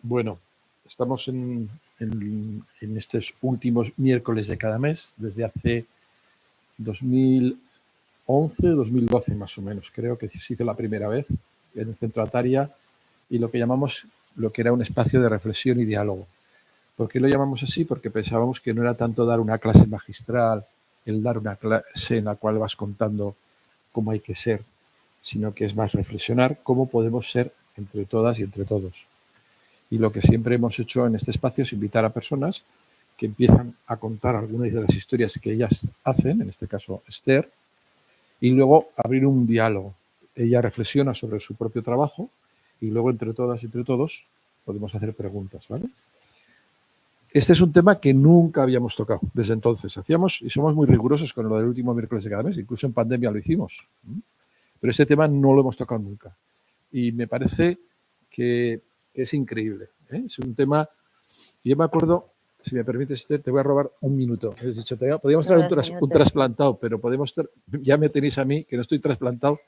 Bueno, estamos en estos últimos miércoles de cada mes, desde hace 2011, 2012 más o menos. Creo que se hizo la primera vez en el Centro Ataria y lo que llamamos lo que era un espacio de reflexión y diálogo. ¿Por qué lo llamamos así? Porque pensábamos que no era tanto dar una clase magistral, el dar una clase en la cual vas contando cómo hay que ser, sino que es más reflexionar cómo podemos ser entre todas y entre todos. Y lo que siempre hemos hecho en este espacio es invitar a personas que empiezan a contar algunas de las historias que ellas hacen, en este caso Esther, y luego abrir un diálogo. Ella reflexiona sobre su propio trabajo y luego entre todas y entre todos podemos hacer preguntas, ¿vale? Este es un tema que nunca habíamos tocado desde entonces. Hacíamos y somos muy rigurosos con lo del último miércoles de cada mes, incluso en pandemia lo hicimos. Pero este tema no lo hemos tocado nunca. Y me parece que es increíble. Es un tema. Yo me acuerdo, si me permites, Esther, te voy a robar un minuto. Has dicho, podríamos traer un trasplantado, pero ya me tenéis a mí, que no estoy trasplantado,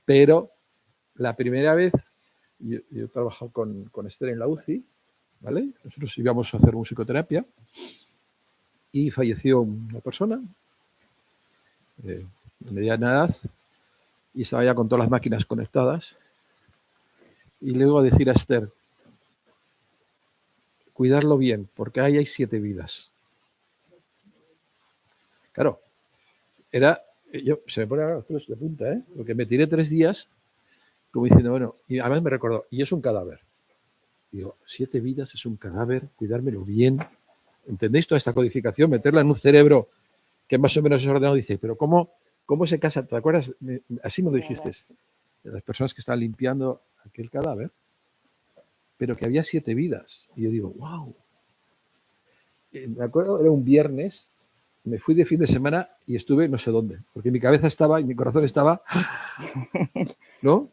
pero la primera vez, yo he trabajado con Esther en la UCI, ¿vale? Nosotros íbamos a hacer musicoterapia y falleció una persona de mediana edad y estaba ya con todas las máquinas conectadas. Y luego decir a Esther, cuidarlo bien, porque ahí hay 7 vidas. Claro, se me pone los pelos de punta, ¿eh? Porque me tiré 3 días como diciendo, bueno, y además me recordó, y es un cadáver. Digo, 7 vidas es un cadáver, cuidármelo bien. ¿Entendéis toda esta codificación? Meterla en un cerebro que más o menos es ordenado. Dice, pero ¿cómo se casa? ¿Te acuerdas? Así me lo dijiste. De las personas que estaban limpiando aquel cadáver, pero que había 7 vidas. Y yo digo, wow. Me acuerdo, era un viernes, me fui de fin de semana y estuve no sé dónde, porque mi cabeza estaba y mi corazón estaba, ¿no?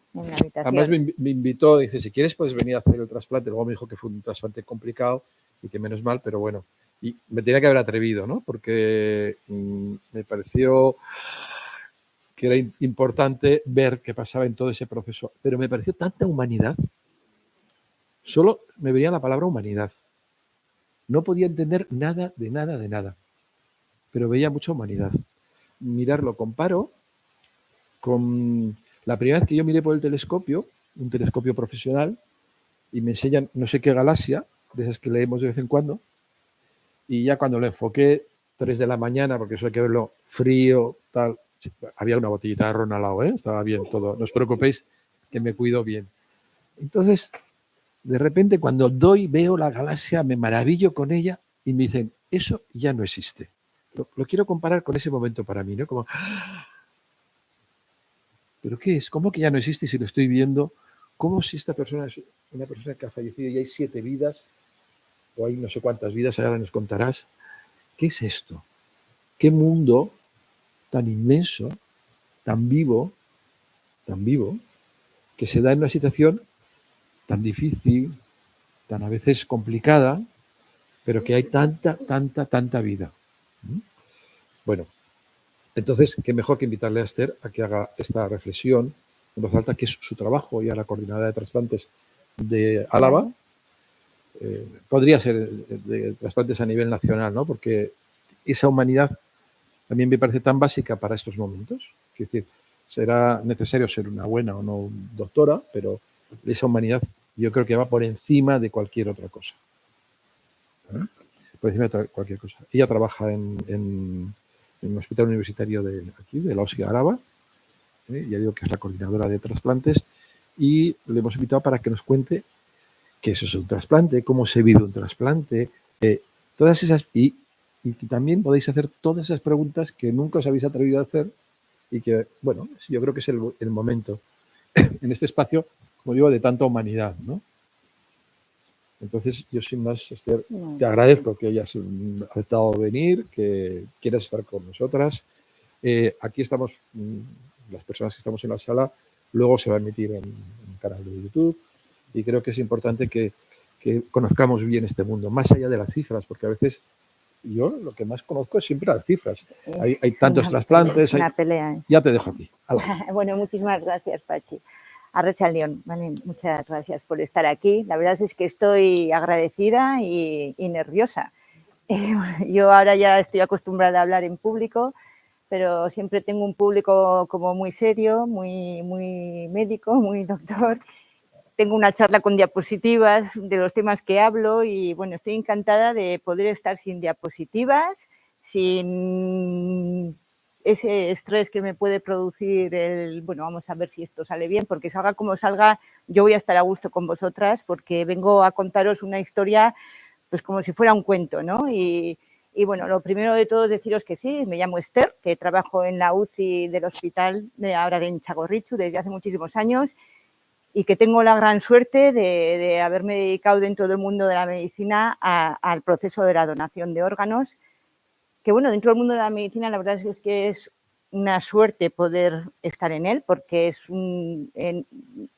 Además me invitó, dice, si quieres puedes venir a hacer el trasplante. Luego me dijo que fue un trasplante complicado y que menos mal, pero bueno. Y me tenía que haber atrevido, ¿no? Porque me pareció que era importante ver qué pasaba en todo ese proceso. Pero me pareció tanta humanidad. Solo me venía la palabra humanidad. No podía entender nada de nada de nada. Pero veía mucha humanidad. Mirarlo comparo con la primera vez que yo miré por el telescopio, un telescopio profesional, y me enseñan no sé qué galaxia, de esas que leemos de vez en cuando, y ya cuando lo enfoqué, 3 de la mañana, porque eso hay que verlo frío, tal, había una botellita de ron al lado, estaba bien todo, no os preocupéis que me cuido bien. Entonces, de repente cuando veo la galaxia, me maravillo con ella y me dicen, eso ya no existe. Lo quiero comparar con ese momento para mí, ¿no? Como, ¿pero qué es? ¿Cómo que ya no existe si lo estoy viendo? ¿Cómo si esta persona es una persona que ha fallecido y hay 7 vidas? O hay no sé cuántas vidas, ahora nos contarás. ¿Qué es esto? ¿Qué mundo tan inmenso, tan vivo, que se da en una situación tan difícil, tan a veces complicada, pero que hay tanta vida? Bueno, entonces, qué mejor que invitarle a Esther a que haga esta reflexión en voz alta, que es su trabajo, y a la coordinadora de trasplantes de Álava. Podría ser de trasplantes a nivel nacional, ¿no? Porque esa humanidad también me parece tan básica para estos momentos. Es decir, será necesario ser una buena o no doctora, pero esa humanidad yo creo que va por encima de cualquier otra cosa. Por encima de cualquier cosa. Ella trabaja en un hospital universitario de aquí, de la OSI Álava, ya digo que es la coordinadora de trasplantes, y le hemos invitado para que nos cuente qué eso es un trasplante, cómo se vive un trasplante, todas esas, y que también podéis hacer todas esas preguntas que nunca os habéis atrevido a hacer y que, bueno, yo creo que es el momento en este espacio, como digo, de tanta humanidad, ¿no? Entonces, yo sin más, Esther, te agradezco que hayas aceptado venir, que quieras estar con nosotras. Aquí estamos, las personas que estamos en la sala, luego se va a emitir en un canal de YouTube, y creo que es importante que conozcamos bien este mundo, más allá de las cifras, porque a veces yo lo que más conozco es siempre las cifras. Hay tantos trasplantes. Es una pelea. Ya te dejo aquí. Bueno, muchísimas gracias, Pachi. Arracha León, vale, muchas gracias por estar aquí. La verdad es que estoy agradecida y nerviosa. Yo ahora ya estoy acostumbrada a hablar en público, pero siempre tengo un público como muy serio, muy médico, muy doctor. Tengo una charla con diapositivas de los temas que hablo y, bueno, estoy encantada de poder estar sin diapositivas, sin ese estrés que me puede producir bueno, vamos a ver si esto sale bien, porque salga como salga, yo voy a estar a gusto con vosotras porque vengo a contaros una historia pues como si fuera un cuento, ¿no? Y bueno, lo primero de todo es deciros que sí, me llamo Esther, que trabajo en la UCI del hospital ahora de Txagorritxu desde hace muchísimos años y que tengo la gran suerte de haberme dedicado dentro del mundo de la medicina al proceso de la donación de órganos, que bueno, dentro del mundo de la medicina la verdad es que es una suerte poder estar en él, porque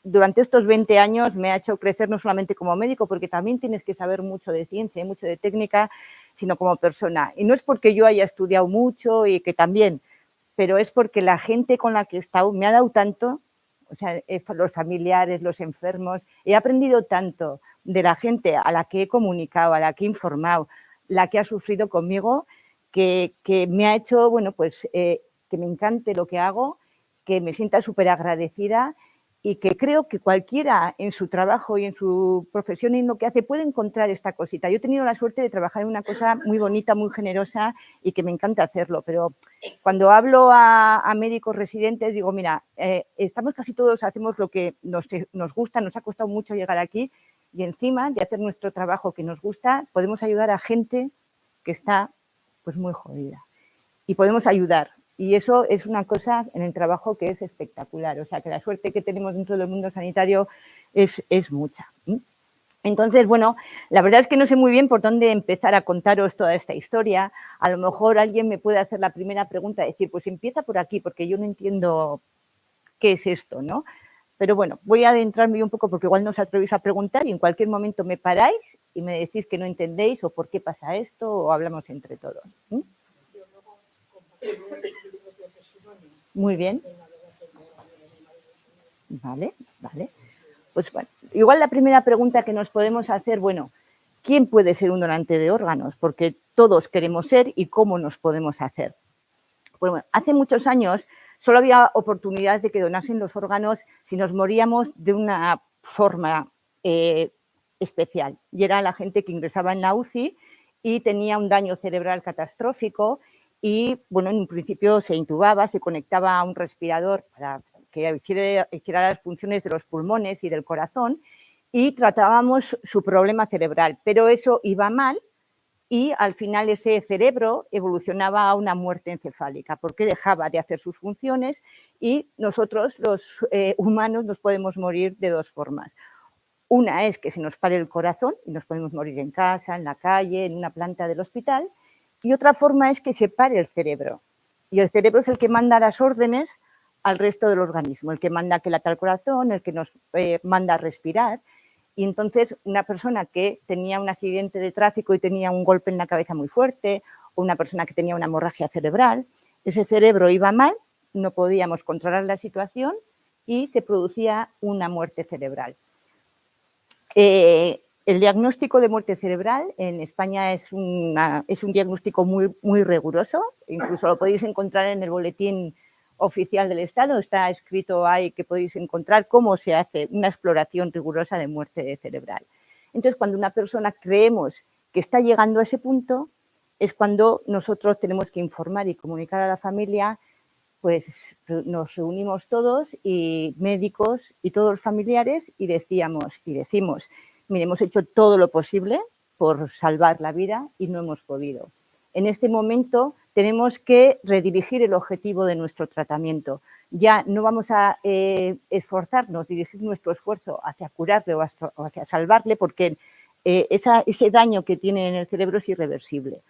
durante estos 20 años me ha hecho crecer no solamente como médico, porque también tienes que saber mucho de ciencia y mucho de técnica, sino como persona. Y no es porque yo haya estudiado mucho y que también, pero es porque la gente con la que he estado me ha dado tanto, o sea, los familiares, los enfermos, he aprendido tanto de la gente a la que he comunicado, a la que he informado, la que ha sufrido conmigo, que me ha hecho, bueno, pues que me encante lo que hago, que me sienta súper agradecida y que creo que cualquiera en su trabajo y en su profesión y en lo que hace puede encontrar esta cosita. Yo he tenido la suerte de trabajar en una cosa muy bonita, muy generosa y que me encanta hacerlo, pero cuando hablo a médicos residentes digo, mira, estamos casi todos, hacemos lo que nos gusta, nos ha costado mucho llegar aquí y encima de hacer nuestro trabajo que nos gusta, podemos ayudar a gente que está pues muy jodida y podemos ayudar. Y eso es una cosa en el trabajo que es espectacular. O sea, que la suerte que tenemos dentro del mundo sanitario es mucha. Entonces, bueno, la verdad es que no sé muy bien por dónde empezar a contaros toda esta historia. A lo mejor alguien me puede hacer la primera pregunta, decir, pues empieza por aquí, porque yo no entiendo qué es esto, ¿no? Pero bueno, voy a adentrarme un poco porque igual no os atrevéis a preguntar y en cualquier momento me paráis y me decís que no entendéis o por qué pasa esto o hablamos entre todos. Muy bien. Vale. Pues bueno, igual la primera pregunta que nos podemos hacer, bueno, ¿quién puede ser un donante de órganos? Porque todos queremos ser y cómo nos podemos hacer. Pues bueno, hace muchos años solo había oportunidad de que donasen los órganos si nos moríamos de una forma especial. Y era la gente que ingresaba en la UCI y tenía un daño cerebral catastrófico y, bueno, en un principio se intubaba, se conectaba a un respirador para que hiciera las funciones de los pulmones y del corazón y tratábamos su problema cerebral, pero eso iba mal y al final ese cerebro evolucionaba a una muerte encefálica porque dejaba de hacer sus funciones y nosotros, los humanos, nos podemos morir de dos formas. Una es que se nos pare el corazón y nos podemos morir en casa, en la calle, en una planta del hospital, y otra forma es que se pare el cerebro. Y el cerebro es el que manda las órdenes al resto del organismo, el que manda que lata el corazón, el que nos manda a respirar. Y entonces una persona que tenía un accidente de tráfico y tenía un golpe en la cabeza muy fuerte, o una persona que tenía una hemorragia cerebral, ese cerebro iba mal, no podíamos controlar la situación y se producía una muerte cerebral. El diagnóstico de muerte cerebral en España es un diagnóstico muy riguroso, incluso lo podéis encontrar en el boletín oficial del Estado, está escrito ahí que podéis encontrar cómo se hace una exploración rigurosa de muerte cerebral. Entonces, cuando una persona creemos que está llegando a ese punto, es cuando nosotros tenemos que informar y comunicar a la familia, pues nos reunimos todos y médicos y todos los familiares y decimos, mire, hemos hecho todo lo posible por salvar la vida y no hemos podido. En este momento tenemos que redirigir el objetivo de nuestro tratamiento. Ya no vamos a esforzarnos, dirigir nuestro esfuerzo hacia curarle o hacia salvarle porque ese daño que tiene en el cerebro es irreversible.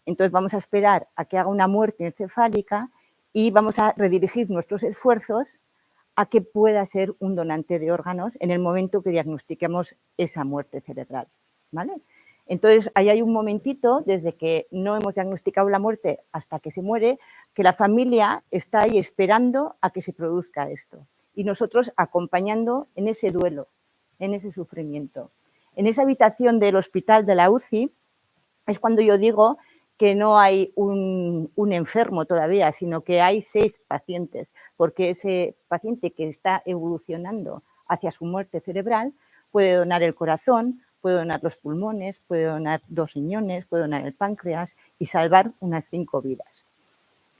Entonces vamos a esperar a que haga una muerte encefálica y vamos a redirigir nuestros esfuerzos a que pueda ser un donante de órganos en el momento que diagnostiquemos esa muerte cerebral, ¿vale? Entonces, ahí hay un momentito, desde que no hemos diagnosticado la muerte hasta que se muere, que la familia está ahí esperando a que se produzca esto. y nosotros acompañando en ese duelo, en ese sufrimiento. En esa habitación del hospital de la UCI es cuando yo digo que no hay un enfermo todavía, sino que hay 6 pacientes, porque ese paciente que está evolucionando hacia su muerte cerebral puede donar el corazón, puede donar los pulmones, puede donar 2 riñones, puede donar el páncreas y salvar unas 5 vidas.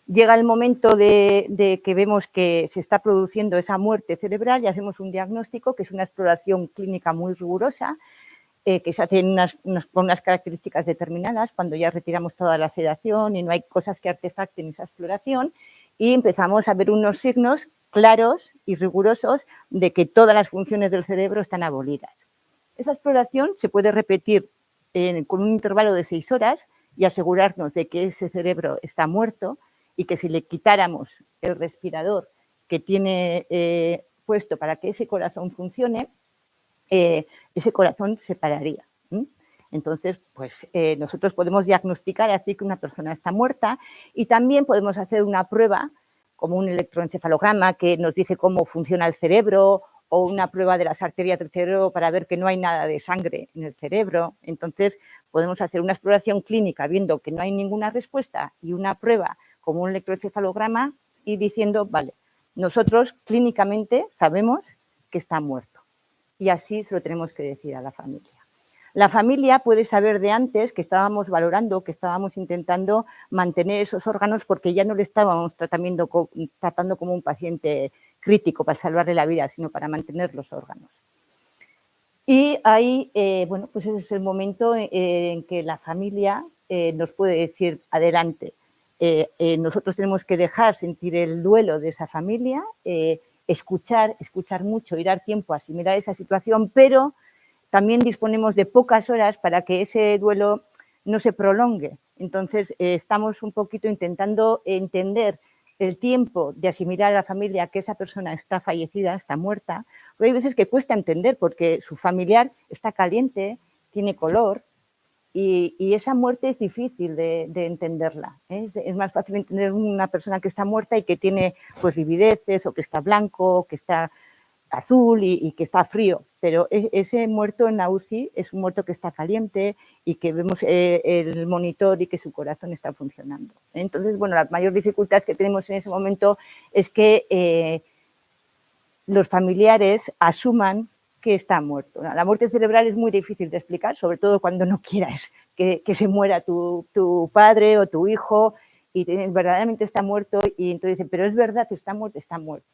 Llega el momento de que vemos que se está produciendo esa muerte cerebral y hacemos un diagnóstico, que es una exploración clínica muy rigurosa, que se hacen con unas características determinadas, cuando ya retiramos toda la sedación y no hay cosas que artefacten esa exploración, y empezamos a ver unos signos claros y rigurosos de que todas las funciones del cerebro están abolidas. Esa exploración se puede repetir con un intervalo de 6 horas y asegurarnos de que ese cerebro está muerto y que si le quitáramos el respirador que tiene puesto para que ese corazón funcione, ese corazón se pararía. Entonces, pues nosotros podemos diagnosticar así que una persona está muerta y también podemos hacer una prueba como un electroencefalograma que nos dice cómo funciona el cerebro o una prueba de las arterias del cerebro para ver que no hay nada de sangre en el cerebro. Entonces, podemos hacer una exploración clínica viendo que no hay ninguna respuesta y una prueba como un electroencefalograma y diciendo, vale, nosotros clínicamente sabemos que está muerto. Y así se lo tenemos que decir a la familia. La familia puede saber de antes que estábamos valorando, que estábamos intentando mantener esos órganos porque ya no le estábamos tratando como un paciente crítico para salvarle la vida, sino para mantener los órganos. Y ahí, bueno, pues ese es el momento en que la familia nos puede decir, adelante, nosotros tenemos que dejar sentir el duelo de esa familia, escuchar mucho y dar tiempo a asimilar esa situación, pero también disponemos de pocas horas para que ese duelo no se prolongue. Entonces, estamos un poquito intentando entender el tiempo de asimilar a la familia que esa persona está fallecida, está muerta. Pero hay veces que cuesta entender porque su familiar está caliente, tiene color y esa muerte es difícil de entenderla. Es más fácil entender una persona que está muerta y que tiene pues livideces o que está blanco, o que está azul y que está frío, pero ese muerto en la UCI es un muerto que está caliente y que vemos el monitor y que su corazón está funcionando. Entonces, bueno, la mayor dificultad que tenemos en ese momento es que los familiares asuman que está muerto. La muerte cerebral es muy difícil de explicar, sobre todo cuando no quieras que se muera tu padre o tu hijo y verdaderamente está muerto y entonces dicen, pero es verdad que está muerto, está muerto.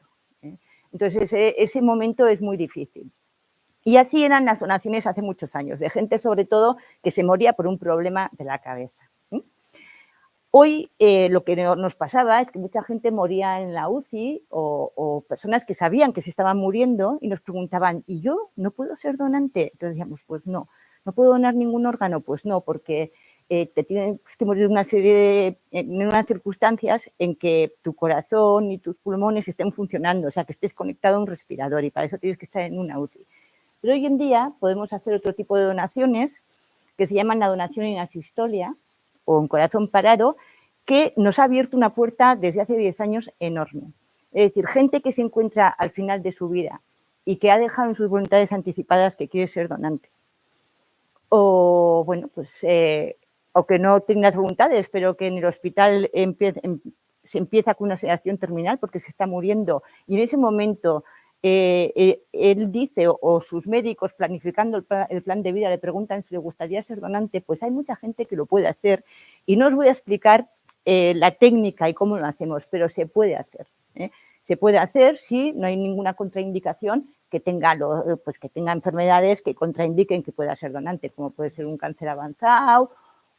Entonces, ese momento es muy difícil. Y así eran las donaciones hace muchos años, de gente sobre todo que se moría por un problema de la cabeza. Hoy lo que nos pasaba es que mucha gente moría en la UCI o personas que sabían que se estaban muriendo y nos preguntaban, ¿y yo no puedo ser donante? Entonces decíamos, pues no puedo donar ningún órgano, pues no, porque te tienes que morir en unas circunstancias en que tu corazón y tus pulmones estén funcionando, o sea, que estés conectado a un respirador y para eso tienes que estar en una UCI. Pero hoy en día podemos hacer otro tipo de donaciones que se llaman la donación in asistolia o en corazón parado, que nos ha abierto una puerta desde hace 10 años enorme. Es decir, gente que se encuentra al final de su vida y que ha dejado en sus voluntades anticipadas que quiere ser donante. O, bueno, pues o que no tenga las voluntades, pero que en el hospital se empieza con una sedación terminal porque se está muriendo y en ese momento él dice o sus médicos planificando el plan de vida le preguntan si le gustaría ser donante, pues hay mucha gente que lo puede hacer y no os voy a explicar la técnica y cómo lo hacemos, pero se puede hacer. Se puede hacer si no hay ninguna contraindicación que tenga enfermedades que contraindiquen que pueda ser donante, como puede ser un cáncer avanzado.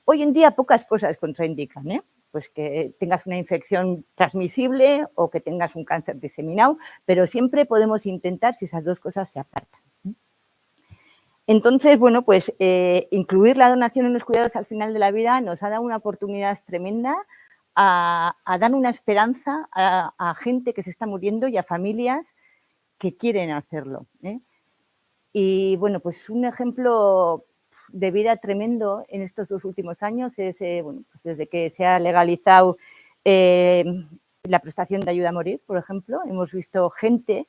Hoy en día pocas cosas contraindican, pues que tengas una infección transmisible o que tengas un cáncer diseminado, pero siempre podemos intentar si esas dos cosas se apartan. Entonces, bueno, pues incluir la donación en los cuidados al final de la vida nos ha dado una oportunidad tremenda a dar una esperanza a gente que se está muriendo y a familias que quieren hacerlo. Y bueno, pues un ejemplo de vida tremendo en estos 2 últimos años es, bueno, pues desde que se ha legalizado la prestación de ayuda a morir, por ejemplo, hemos visto gente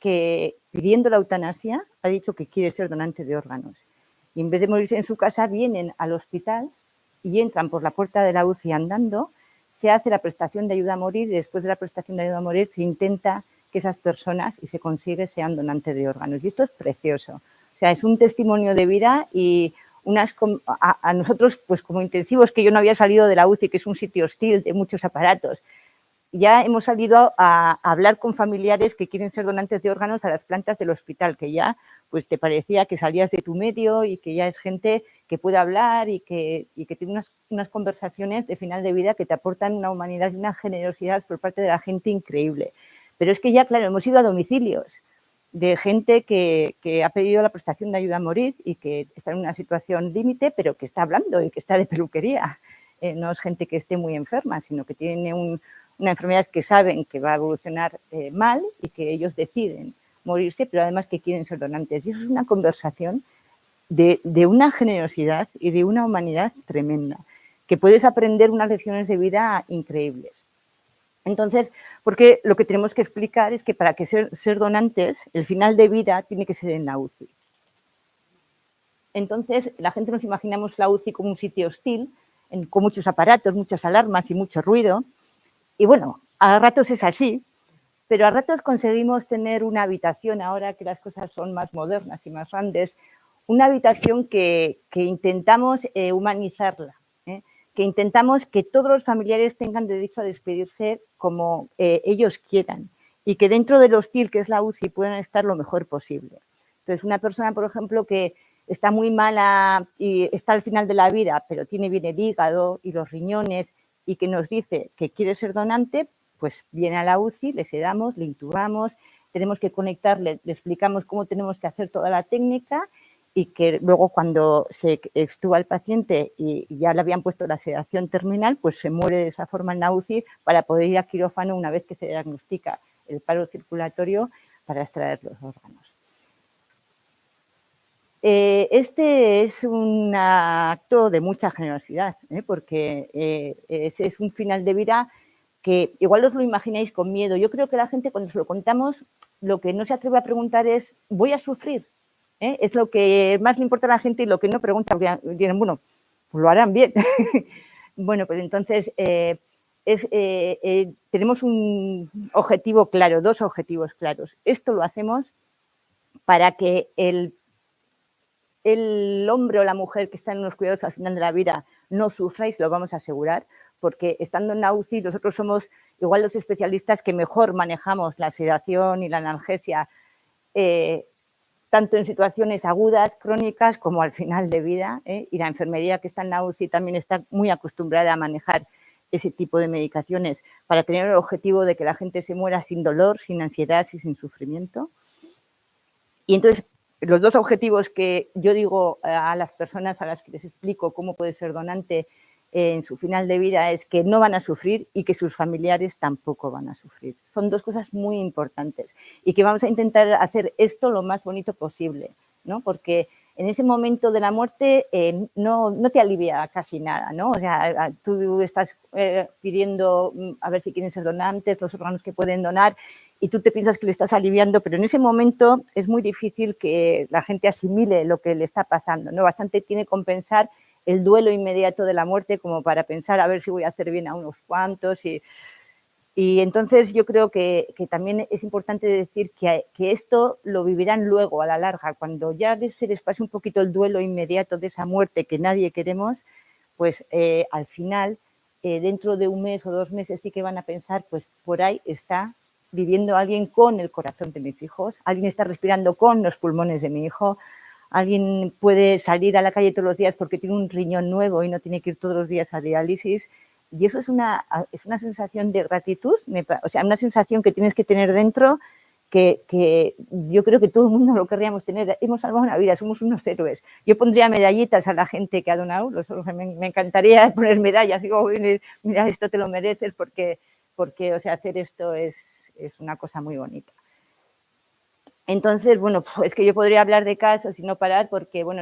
que pidiendo la eutanasia ha dicho que quiere ser donante de órganos. Y en vez de morirse en su casa, vienen al hospital y entran por la puerta de la UCI andando, se hace la prestación de ayuda a morir y después de la prestación de ayuda a morir se intenta que esas personas, y se consigue, sean donantes de órganos. Y esto es precioso. O sea, es un testimonio de vida y a nosotros, pues como intensivos, que yo no había salido de la UCI, que es un sitio hostil de muchos aparatos, ya hemos salido a hablar con familiares que quieren ser donantes de órganos a las plantas del hospital, que ya pues te parecía que salías de tu medio y que ya es gente que puede hablar y que tiene unas conversaciones de final de vida que te aportan una humanidad y una generosidad por parte de la gente increíble. Pero es que ya, claro, hemos ido a domicilios de gente que ha pedido la prestación de ayuda a morir y que está en una situación límite, pero que está hablando y que está de peluquería. No es gente que esté muy enferma, sino que tiene una enfermedad que saben que va a evolucionar mal y que ellos deciden morirse, pero además que quieren ser donantes. Y eso es una conversación de una generosidad y de una humanidad tremenda, que puedes aprender unas lecciones de vida increíbles. Entonces, porque lo que tenemos que explicar es que para que ser donantes, el final de vida tiene que ser en la UCI. Entonces, la gente nos imaginamos la UCI como un sitio hostil, con muchos aparatos, muchas alarmas y mucho ruido. Y bueno, a ratos es así, pero a ratos conseguimos tener una habitación, ahora que las cosas son más modernas y más grandes, una habitación que intentamos humanizarla, que intentamos que todos los familiares tengan derecho a despedirse como ellos quieran y que dentro del hostil que es la UCI puedan estar lo mejor posible. Entonces, una persona, por ejemplo, que está muy mala y está al final de la vida, pero tiene bien el hígado y los riñones y que nos dice que quiere ser donante, pues viene a la UCI, le sedamos, le intubamos, tenemos que conectarle, le explicamos cómo tenemos que hacer toda la técnica y que luego cuando se extuba el paciente y ya le habían puesto la sedación terminal, pues se muere de esa forma en la UCI para poder ir a quirófano una vez que se diagnostica el paro circulatorio para extraer los órganos. Este es un acto de mucha generosidad, porque es un final de vida que igual os lo imagináis con miedo. Yo creo que la gente cuando se lo contamos, lo que no se atreve a preguntar es, ¿voy a sufrir? Es lo que más le importa a la gente y lo que no pregunta, porque dirán, bueno, pues lo harán bien. Bueno, pues entonces tenemos un objetivo claro, dos objetivos claros. Esto lo hacemos para que el hombre o la mujer que está en los cuidados al final de la vida no sufra, y se lo vamos a asegurar, porque estando en la UCI nosotros somos igual los especialistas que mejor manejamos la sedación y la analgesia, tanto en situaciones agudas, crónicas, como al final de vida, y la enfermería que está en la UCI también está muy acostumbrada a manejar ese tipo de medicaciones para tener el objetivo de que la gente se muera sin dolor, sin ansiedad y sin sufrimiento. Y entonces, los dos objetivos que yo digo a las personas a las que les explico cómo puede ser donante en su final de vida es que no van a sufrir y que sus familiares tampoco van a sufrir. Son dos cosas muy importantes y que vamos a intentar hacer esto lo más bonito posible, ¿no? Porque en ese momento de la muerte no te alivia casi nada, ¿no? O sea, tú estás pidiendo a ver si quieren ser donantes, los órganos que pueden donar, y tú te piensas que le estás aliviando, pero en ese momento es muy difícil que la gente asimile lo que le está pasando, ¿no? Bastante tiene que compensar el duelo inmediato de la muerte como para pensar a ver si voy a hacer bien a unos cuantos. Y entonces yo creo que también es importante decir que esto lo vivirán luego a la larga, cuando ya se les pase un poquito el duelo inmediato de esa muerte que nadie queremos, pues al final, dentro de un mes o 2 meses sí que van a pensar, pues por ahí está viviendo alguien con el corazón de mis hijos, alguien está respirando con los pulmones de mi hijo, alguien puede salir a la calle todos los días porque tiene un riñón nuevo y no tiene que ir todos los días a diálisis. Y eso es una sensación de gratitud, o sea, una sensación que tienes que tener dentro que yo creo que todo el mundo lo querríamos tener. Hemos salvado una vida, somos unos héroes. Yo pondría medallitas a la gente que ha donado, me encantaría poner medallas, digo, mira, esto te lo mereces porque o sea, hacer esto es una cosa muy bonita. Entonces, bueno, es que yo podría hablar de casos y no parar porque, bueno,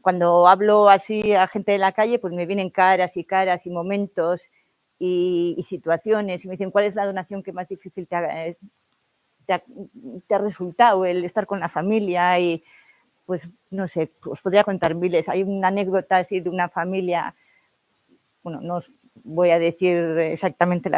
cuando hablo así a gente de la calle, pues me vienen caras y momentos y situaciones y me dicen, ¿cuál es la donación que más difícil te haga? te ha resultado el estar con la familia y, pues, no sé, os podría contar miles. Hay una anécdota así de una familia, bueno, no os voy a decir exactamente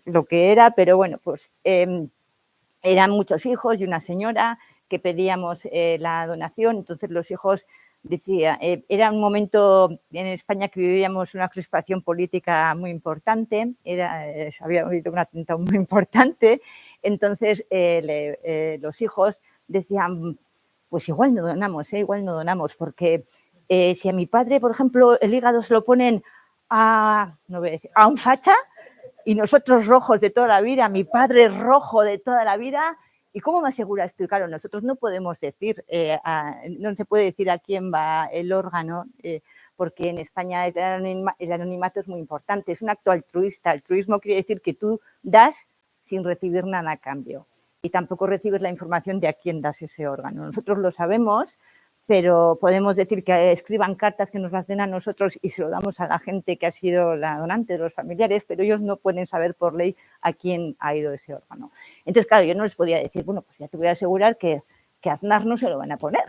lo que era, pero bueno, pues eran muchos hijos y una señora que pedíamos la donación, entonces los hijos decía, era un momento en España que vivíamos una crispación política muy importante, había habido un atentado muy importante, entonces los hijos decían, pues igual no donamos, porque si a mi padre, por ejemplo, el hígado se lo ponen no voy a decir, a un facha, y nosotros rojos de toda la vida, mi padre rojo de toda la vida, ¿y cómo me aseguras tú? Claro, nosotros no podemos decir, no se puede decir a quién va el órgano, porque en España el anonimato es muy importante, es un acto altruista. Altruismo quiere decir que tú das sin recibir nada a cambio y tampoco recibes la información de a quién das ese órgano. Nosotros lo sabemos, pero podemos decir que escriban cartas que nos las den a nosotros y se lo damos a la gente que ha sido la donante, los familiares, pero ellos no pueden saber por ley a quién ha ido ese órgano. Entonces, claro, yo no les podía decir, bueno, pues ya te voy a asegurar que a Aznar no se lo van a poner,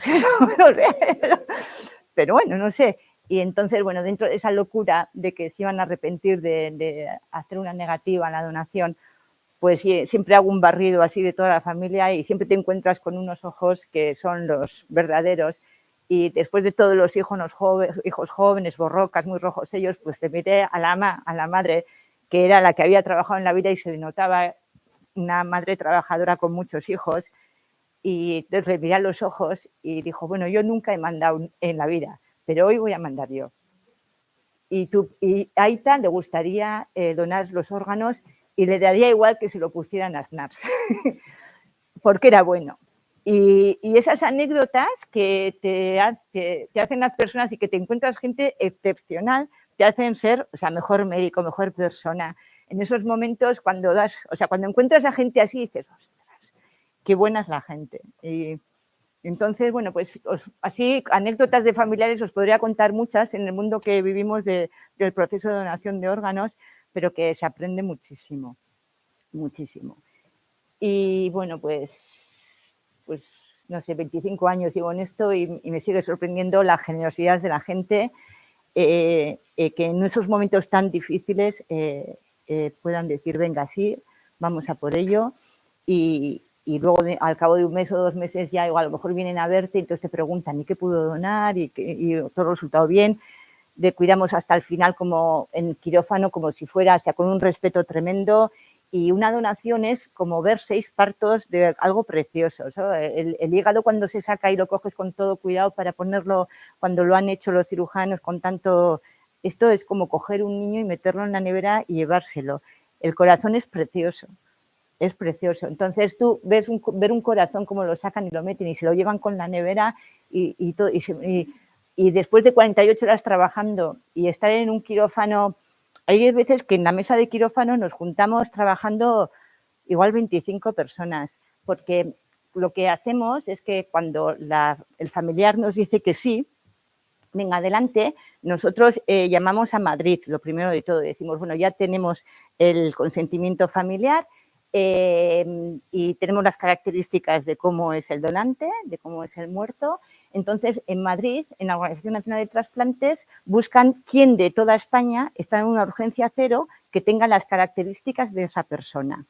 pero bueno, no sé. Y entonces, bueno, dentro de esa locura de que se iban a arrepentir de hacer una negativa a la donación, pues siempre hago un barrido así de toda la familia y siempre te encuentras con unos ojos que son los verdaderos. Y después de todos los hijos jóvenes, borrocas, muy rojos ellos, pues te miré a la madre, que era la que había trabajado en la vida y se denotaba una madre trabajadora con muchos hijos. Y le miré a los ojos y dijo, bueno, yo nunca he mandado en la vida, pero hoy voy a mandar yo. Y a Aita le gustaría donar los órganos y le daría igual que se lo pusieran a Aznar, porque era bueno. Y esas anécdotas que te hacen las personas y que te encuentras gente excepcional, te hacen ser, o sea, mejor médico, mejor persona. En esos momentos, cuando encuentras a gente así, dices, ostras, qué buena es la gente. Y entonces, bueno, pues así, anécdotas de familiares os podría contar muchas en el mundo que vivimos del proceso de donación de órganos, pero que se aprende muchísimo, muchísimo. Y bueno, pues no sé, 25 años llevo en esto y me sigue sorprendiendo la generosidad de la gente, que en esos momentos tan difíciles puedan decir, venga, sí, vamos a por ello. Y luego al cabo de un mes o 2 meses ya igual a lo mejor vienen a verte y entonces te preguntan, ¿y qué pudo donar? Y todo ha resultado bien. Le cuidamos hasta el final como en quirófano, como si fuera, o sea, con un respeto tremendo. Y una donación es como ver 6 partos de algo precioso. El hígado cuando se saca y lo coges con todo cuidado para ponerlo, cuando lo han hecho los cirujanos con tanto... Esto es como coger un niño y meterlo en la nevera y llevárselo. El corazón es precioso. Es precioso. Entonces tú ves ver un corazón como lo sacan y lo meten y se lo llevan con la nevera y después de 48 horas trabajando y estar en un quirófano, hay veces que en la mesa de quirófano nos juntamos trabajando igual 25 personas, porque lo que hacemos es que cuando el familiar nos dice que sí, venga, adelante, nosotros llamamos a Madrid, lo primero de todo, decimos, bueno, ya tenemos el consentimiento familiar, y tenemos las características de cómo es el donante, de cómo es el muerto. Entonces, en Madrid, en la Organización Nacional de Trasplantes, buscan quién de toda España está en una urgencia cero que tenga las características de esa persona.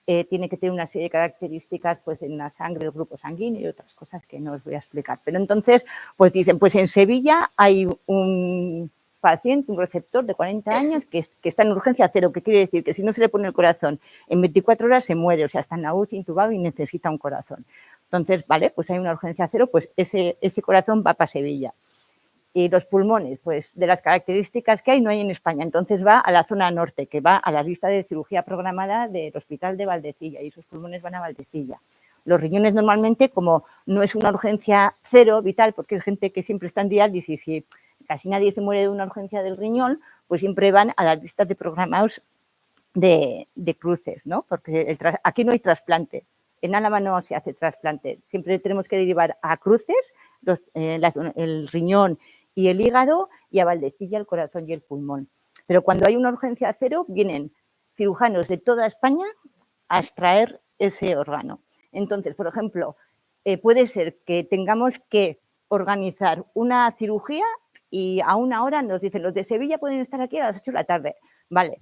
Tiene que tener una serie de características pues, en la sangre, el grupo sanguíneo y otras cosas que no os voy a explicar. Pero entonces, pues dicen, pues en Sevilla hay un paciente, un receptor de 40 años que está en urgencia cero, que quiere decir que si no se le pone el corazón en 24 horas se muere, o sea, está en la UCI intubado y necesita un corazón. Entonces, vale, pues hay una urgencia cero, pues ese corazón va para Sevilla. Y los pulmones, pues de las características que hay, no hay en España. Entonces va a la zona norte, que va a la lista de cirugía programada del Hospital de Valdecilla y esos pulmones van a Valdecilla. Los riñones normalmente, como no es una urgencia cero vital, porque hay gente que siempre está en diálisis y casi nadie se muere de una urgencia del riñón, pues siempre van a las listas de programados de cruces, ¿no? Porque aquí no hay trasplante. En Álava no se hace trasplante. Siempre tenemos que derivar a cruces el riñón y el hígado y a Valdecilla el corazón y el pulmón. Pero cuando hay una urgencia cero, vienen cirujanos de toda España a extraer ese órgano. Entonces, por ejemplo, puede ser que tengamos que organizar una cirugía y a una hora nos dicen, los de Sevilla pueden estar aquí a las 8 de la tarde. Vale,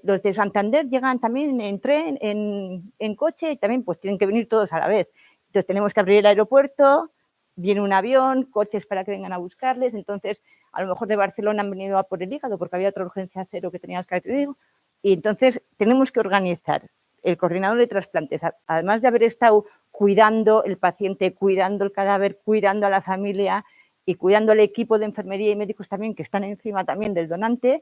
los de Santander llegan también en tren, en coche, y también pues tienen que venir todos a la vez. Entonces tenemos que abrir el aeropuerto, viene un avión, coches para que vengan a buscarles. Entonces, a lo mejor de Barcelona han venido a por el hígado porque había otra urgencia cero que tenías que hacer. Y entonces tenemos que organizar el coordinador de trasplantes, además de haber estado cuidando el paciente, cuidando el cadáver, cuidando a la familia y cuidando al equipo de enfermería y médicos también que están encima también del donante,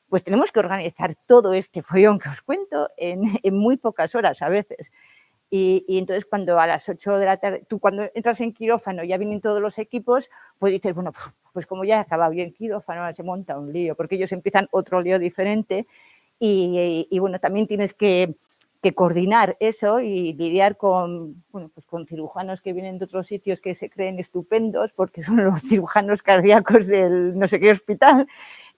pues tenemos que organizar todo este follón que os cuento en muy pocas horas a veces. Y entonces cuando a las 8 de la tarde, tú cuando entras en quirófano ya vienen todos los equipos, pues dices, bueno, pues como ya he acabado bien quirófano, ahora se monta un lío, porque ellos empiezan otro lío diferente y bueno, también tienes que coordinar eso y lidiar con, bueno, pues con cirujanos que vienen de otros sitios que se creen estupendos porque son los cirujanos cardíacos del no sé qué hospital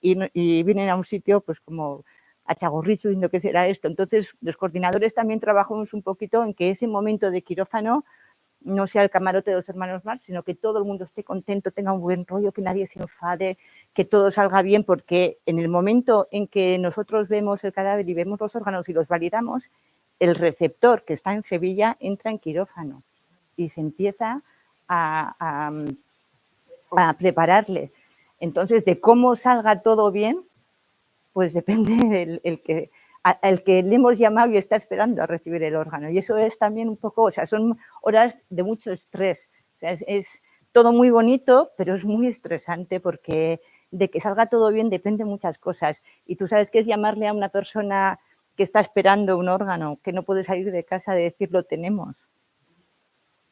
y vienen a un sitio pues como a chagorricho diciendo qué será esto. Entonces, los coordinadores también trabajamos un poquito en que ese momento de quirófano no sea el camarote de los hermanos Marx, sino que todo el mundo esté contento, tenga un buen rollo, que nadie se enfade, que todo salga bien, porque en el momento en que nosotros vemos el cadáver y vemos los órganos y los validamos, el receptor que está en Sevilla entra en quirófano y se empieza a prepararle. Entonces, de cómo salga todo bien, pues depende el que le hemos llamado y está esperando a recibir el órgano. Y eso es también un poco, o sea, son horas de mucho estrés. O sea, es todo muy bonito, pero es muy estresante porque de que salga todo bien depende muchas cosas. Y tú sabes que es llamarle a una persona que está esperando un órgano, que no puede salir de casa de decir lo tenemos.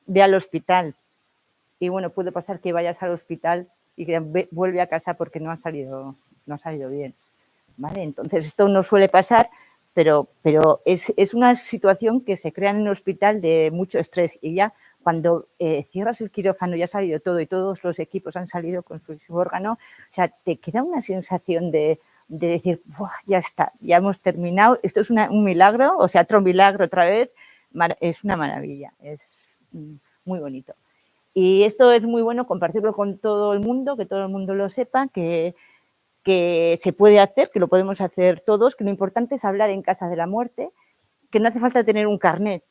Ve al hospital. Y bueno, puede pasar que vayas al hospital y que vuelve a casa porque no ha salido bien. ¿Vale? Entonces, esto no suele pasar, pero es una situación que se crea en un hospital de mucho estrés y ya cuando cierras el quirófano ya ha salido todo y todos los equipos han salido con su órgano, o sea, te queda una sensación de decir, ya está, ya hemos terminado, esto es un milagro, o sea, otro milagro otra vez, es una maravilla, es muy bonito. Y esto es muy bueno compartirlo con todo el mundo, que todo el mundo lo sepa, que se puede hacer, que lo podemos hacer todos, que lo importante es hablar en casa de la muerte, que no hace falta tener un carnet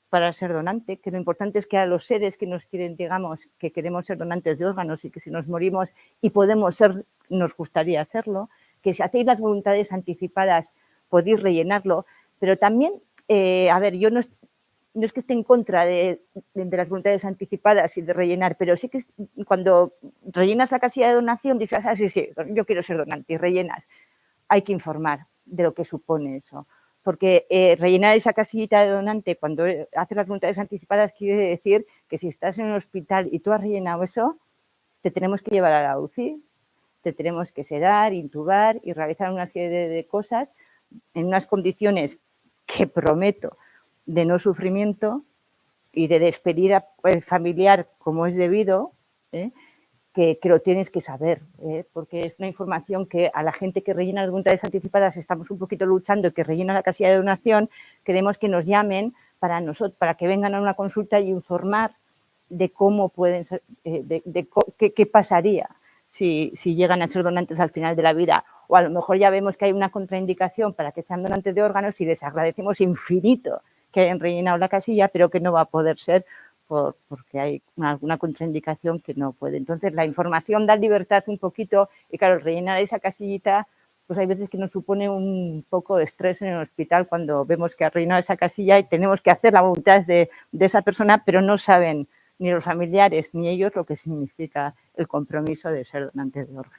para ser donante, que lo importante es que a los seres que nos quieren, digamos, que queremos ser donantes de órganos y que si nos morimos y podemos ser, nos gustaría serlo, que si hacéis las voluntades anticipadas podéis rellenarlo, pero también, a ver, yo no es que esté en contra de las voluntades anticipadas y de rellenar, pero sí que cuando rellenas la casilla de donación dices, sí, yo quiero ser donante y rellenas. Hay que informar de lo que supone eso, porque rellenar esa casillita de donante cuando haces las voluntades anticipadas quiere decir que si estás en un hospital y tú has rellenado eso, te tenemos que llevar a la UCI, te tenemos que sedar, intubar y realizar una serie de cosas en unas condiciones que prometo de no sufrimiento y de despedida familiar como es debido, que lo tienes que saber, porque es una información que a la gente que rellena las voluntades anticipadas estamos un poquito luchando, que rellena la casilla de donación, queremos que nos llamen para que vengan a una consulta y informar de cómo pueden ser, qué pasaría si llegan a ser donantes al final de la vida. O a lo mejor ya vemos que hay una contraindicación para que sean donantes de órganos y les agradecemos infinito que hayan rellenado la casilla, pero que no va a poder ser porque hay alguna contraindicación que no puede. Entonces, la información da libertad un poquito y, claro, rellenar esa casillita, pues hay veces que nos supone un poco de estrés en el hospital cuando vemos que ha rellenado esa casilla y tenemos que hacer la voluntad de esa persona, pero no saben ni los familiares ni ellos lo que significa el compromiso de ser donantes de órganos.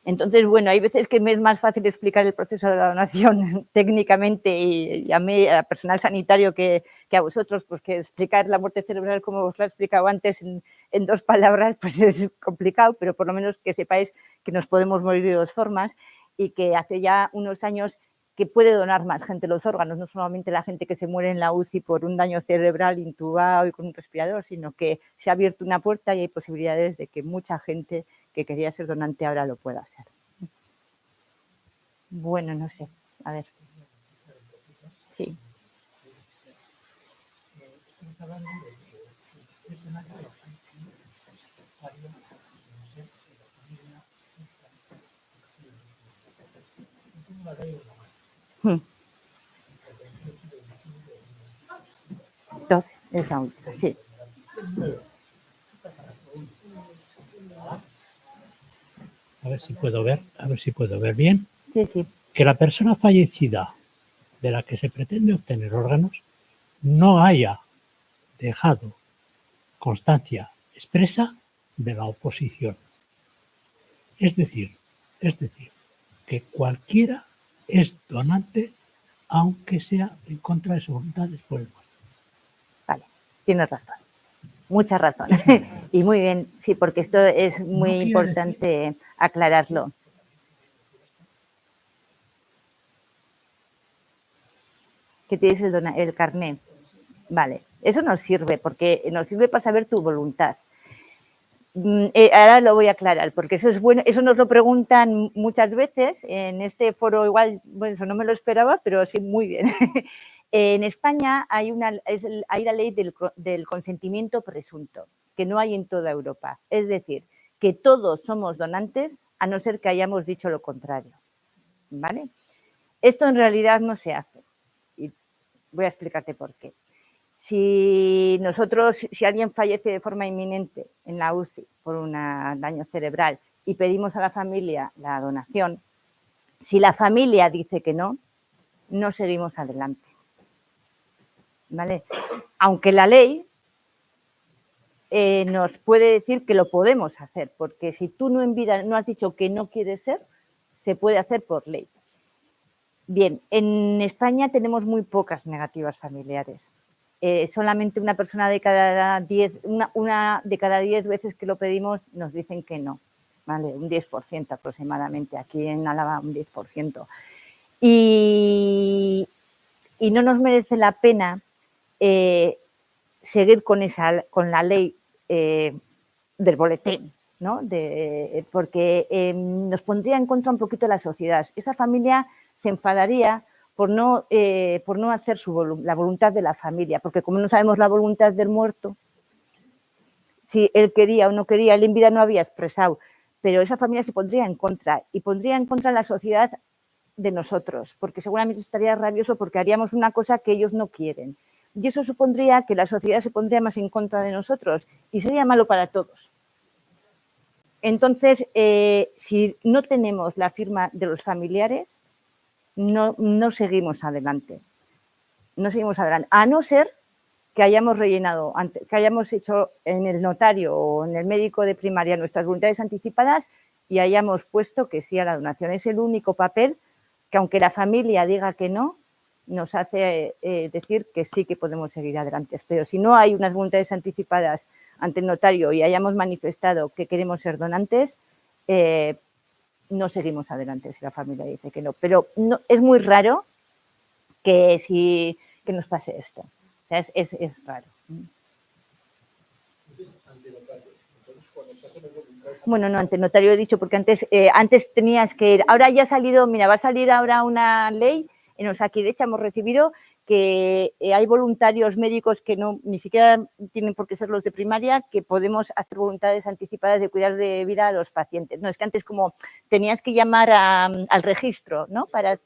Entonces, bueno, hay veces que me es más fácil explicar el proceso de la donación técnicamente y a mí, a personal sanitario, que a vosotros, pues que explicar la muerte cerebral como os lo he explicado antes en 2 palabras, pues es complicado, pero por lo menos que sepáis que nos podemos morir de 2 formas y que hace ya unos años que puede donar más gente los órganos, no solamente la gente que se muere en la UCI por un daño cerebral intubado y con un respirador, sino que se ha abierto una puerta y hay posibilidades de que mucha gente que quería ser donante ahora lo pueda ser. Bueno, no sé, a ver. Sí. Mm. 12, esa última, sí. A ver si puedo ver bien. Sí, sí. Que la persona fallecida de la que se pretende obtener órganos no haya dejado constancia expresa de la oposición. Es decir, que cualquiera es donante aunque sea en contra de su voluntad después del muerto. Vale, tienes razón. Mucha razón. Y muy bien, sí, porque esto es muy importante aclararlo. Que tienes el carné. Vale, eso nos sirve, porque nos sirve para saber tu voluntad. Ahora lo voy a aclarar, porque eso es bueno, eso nos lo preguntan muchas veces en este foro, igual, bueno, eso no me lo esperaba, pero sí, muy bien. En España hay la ley del consentimiento presunto, que no hay en toda Europa. Es decir, que todos somos donantes, a no ser que hayamos dicho lo contrario. ¿Vale? Esto en realidad no se hace. Y voy a explicarte por qué. Si alguien fallece de forma inminente en la UCI por un daño cerebral y pedimos a la familia la donación, si la familia dice que no, no seguimos adelante. ¿Vale? Aunque la ley nos puede decir que lo podemos hacer, porque si tú no en vida no has dicho que no quieres ser, se puede hacer por ley. Bien, en España tenemos muy pocas negativas familiares. Solamente una persona de cada 10, una de cada 10 veces que lo pedimos nos dicen que no, ¿vale? Un 10% aproximadamente, aquí en Álava un 10%. Y no nos merece la pena seguir con la ley del boletín, ¿no? Porque nos pondría en contra un poquito la sociedad. Esa familia se enfadaría por no hacer la voluntad de la familia, porque como no sabemos la voluntad del muerto, si él quería o no quería, él en vida no había expresado, pero esa familia se pondría en contra y pondría en contra la sociedad de nosotros, porque seguramente estaría rabioso porque haríamos una cosa que ellos no quieren. Y eso supondría que la sociedad se pondría más en contra de nosotros y sería malo para todos. Entonces, si no tenemos la firma de los familiares, no seguimos adelante. No seguimos adelante, a no ser que hayamos rellenado, que hayamos hecho en el notario o en el médico de primaria nuestras voluntades anticipadas y hayamos puesto que sí a la donación. Es el único papel que, aunque la familia diga que no, nos hace decir que sí que podemos seguir adelante. Pero si no hay unas voluntades anticipadas ante el notario y hayamos manifestado que queremos ser donantes, no seguimos adelante si la familia dice que no. Pero no, es muy raro que nos pase esto. O sea, es raro. Bueno, no, ante notario he dicho, porque antes tenías que ir. Ahora ya ha salido, mira, va a salir ahora una ley en Osakidecha, hemos recibido que hay voluntarios médicos que ni siquiera tienen por qué ser los de primaria, que podemos hacer voluntades anticipadas de cuidar de vida a los pacientes. No, es que antes como tenías que llamar al registro, ¿no? Para...